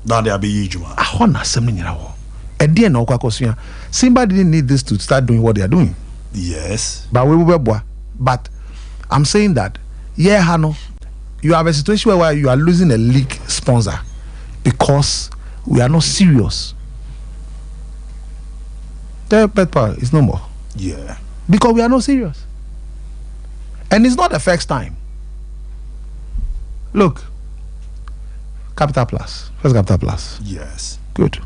Now there be Yijuma. Ahona Seminarawo. Edia no Kwakosia. Simba didn't need this to start doing what they are doing. Yes. But we were But I'm saying that, yeah, Hano. You have a situation where you are losing a league sponsor because we are not serious. The pet power is no more. Yeah. Because we are not serious. And it's not the first time. Look. Capital Plus. First Capital Plus. Yes. Good.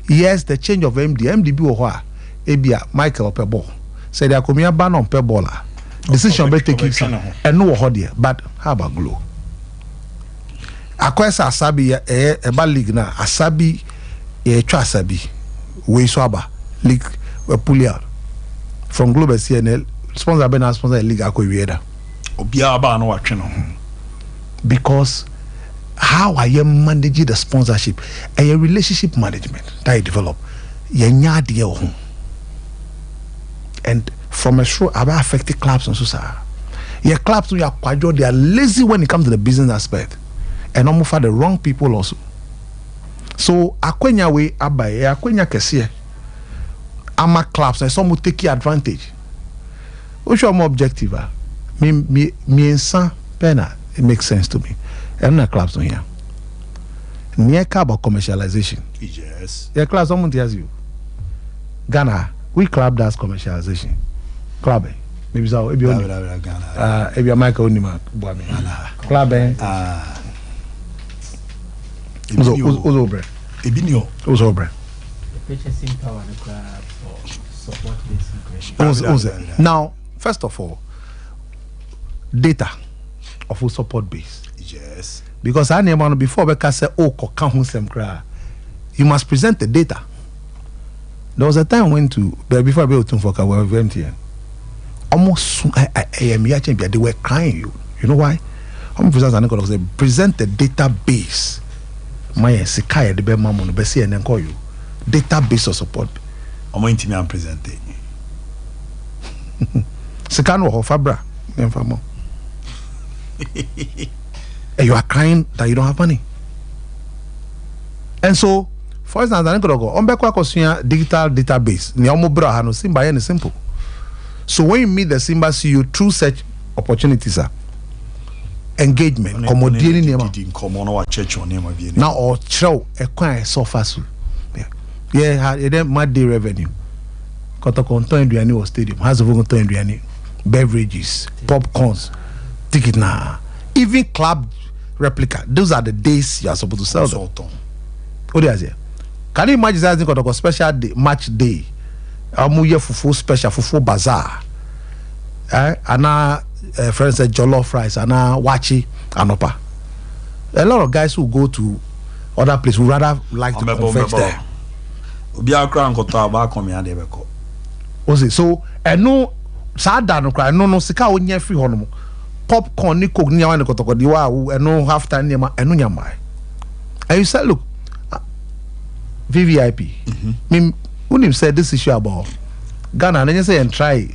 Yes, the change of MD. MD Biwa Ebia Michael Pebble. Said there could be a ban on Pebbola. Decision better take and no hodie, but how about Glow? Akwesa Asabi a league na Asabi ye twa sabi we so aba league we pull out from Global CNL sponsor be na sponsor league akɔwieda obia ba no watwe no because how I am managing the sponsorship a relationship management that I develop yenya de ho and from a show about affected clubs and so sir your clubs we are quadro they are lazy when it comes to the business aspect and almost for the wrong people also so akwenya we abai akwenya kese ama clubs and some will take advantage which are more objective me ensa pena it makes sense to me and na clubs on here near about commercialization yes your clubs someone tells you Ghana we club does commercialization club maybe so maybe Ghana maybe Michael Onima boami club Ozobre ebinio Ozobre purchasing power and club for support this now first of all data of who support base yes because I never before because say oh koka hu sem kra you must present the data. There was a time I went to before I be to for MTN almost they were crying you know why I'm present the database my sikaya the be mama no be see and call you database of support I'm going to present it Sikano or Fabra and you are crying that you don't have money. And so, for instance, I go on back digital database. No Simba and simple. So when you meet the Simba, see you through such opportunities, engagement, commodity now or show a quite so fast. Yeah, then my day revenue. Kotokonto Indiani stadium has a beverages, popcorns, ticket now. Even club replica. Those are the days you are supposed to sell them. What do you say? Can you imagine that got a special day, match day? Amuye fufu special fufu bazaar. Ana friends say jollof rice, ana wachi anopa. A lot of guys who go to other places would rather like to confect there. So no sada no cry no sika onye free hono popcorn ni coke ni awan kotoko di wa no half time ni ma enu nyama. And you said look VVIP. Me unim said this issue about Ghana and you say and try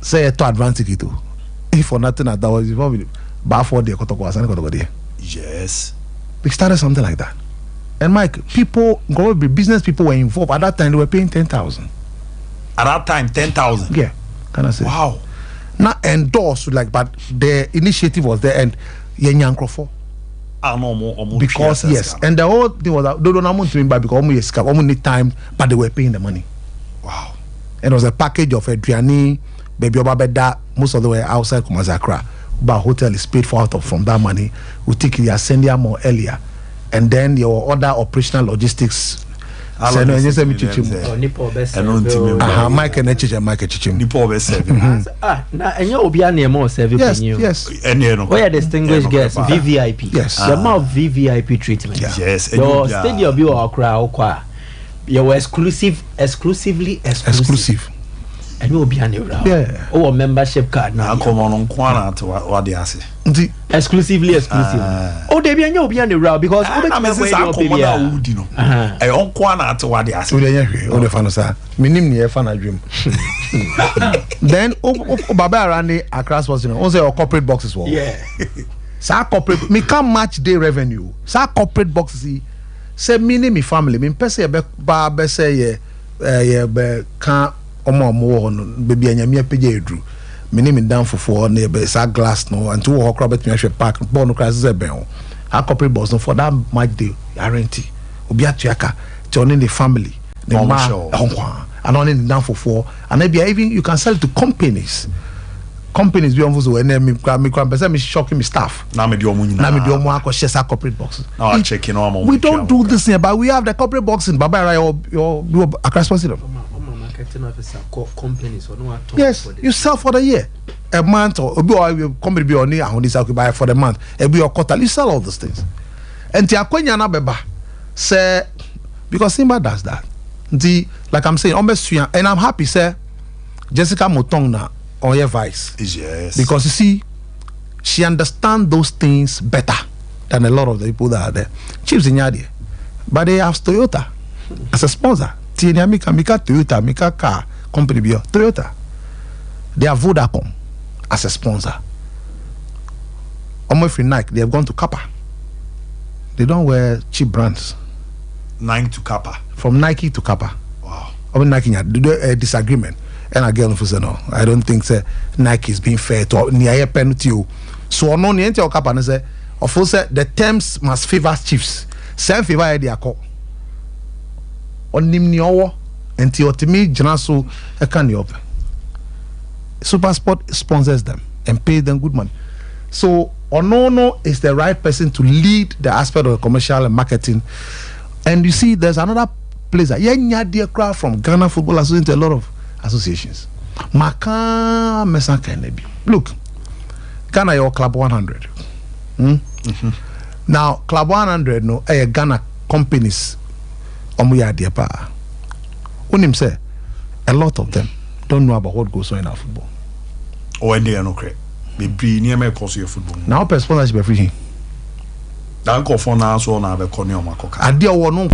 say to advantage it. If for nothing that was involved but for the kotoko asan kotoko there. Yes. We started something like that. And Mike, people business people were involved at that time. They were paying 10,000. At that time, 10,000. Yeah, can I say? Wow. Not endorsed like, but the initiative was there, and Yenyankro because yes, and the whole thing was they don't want to mean by because almost need time, but they were paying the money. Wow. And it was a package of Adriani, baby Obabeda, most of the way outside Kumazakra, but hotel is paid for out of from that money. We take it send you more earlier, and then your other operational logistics. Mike and now and you will be a more service. Yes. Where distinguished guests VVIP. Yes. The amount of VVIP treatment. Yes. Your stadium you are crowd. You're exclusively exclusive. And you will be a new round. Yeah. Oh, membership card now. Come on Kwana to what they say. Exclusively exclusive. Oh, they be a new round because I on Kwana to what they say. Oh, the fan sir. Minim ni fan a dream. Then Baba Rani across was also corporate boxes. Yeah. Sa corporate me can match day revenue. Sa corporate boxes say me family. Me pese ba say ye can omo baby anyame page edru me name down for na be sa glass no and to ho crowd between park born no crisis e ben a corporate boss no for that match day guarantee obi atuaka turning the family the ma and only down for and maybe even you can sell it to companies be on so and me person me shocking me staff na me di omo akọ share corporate boxes now checking on we don't do this here but we have the corporate box in Baba your across positive. Companies or no yes, you sell for the year, a month or company be on near how this buy for the month, and be your quarter. You sell all those things. And Tiakwenya na beba say because Simba does that. Like I'm saying, and I'm happy, sir. Jessica Motong na on your vice. Yes. Because you see, she understands those things better than a lot of the people that are there. Chiefs in Yadi. But they have Toyota as a sponsor. Mika Toyota, Mika car company Toyota. They have Vodacom as a sponsor. Almost free Nike, they have gone to Kappa. They don't wear cheap brands. Nike to Kappa. From Nike to Kappa. Wow. I mean, Nike had a disagreement. And again, no, I don't think Nike is being fair to near penalty. So no need to Kappa and say, of course, the terms must favor chiefs. Same favor idea call. On Nimniowo until Otimi Janaso a candy open. Supersport sponsors them and pays them good money. So Onono is the right person to lead the aspect of commercial and marketing. And you see, there's another place that dear crowd from Ghana Football Association, a lot of associations. Maka Mesa Kenebi. Look, Ghana your Club 100. Now, Club 100 no Ghana companies omuya dear pa. Unim say a lot of them don't know about what goes on in our football. Or they are no correct. Maybe near me cause your football. Now per sponsorship everything. That go for now so now be corner makoka. Ade o no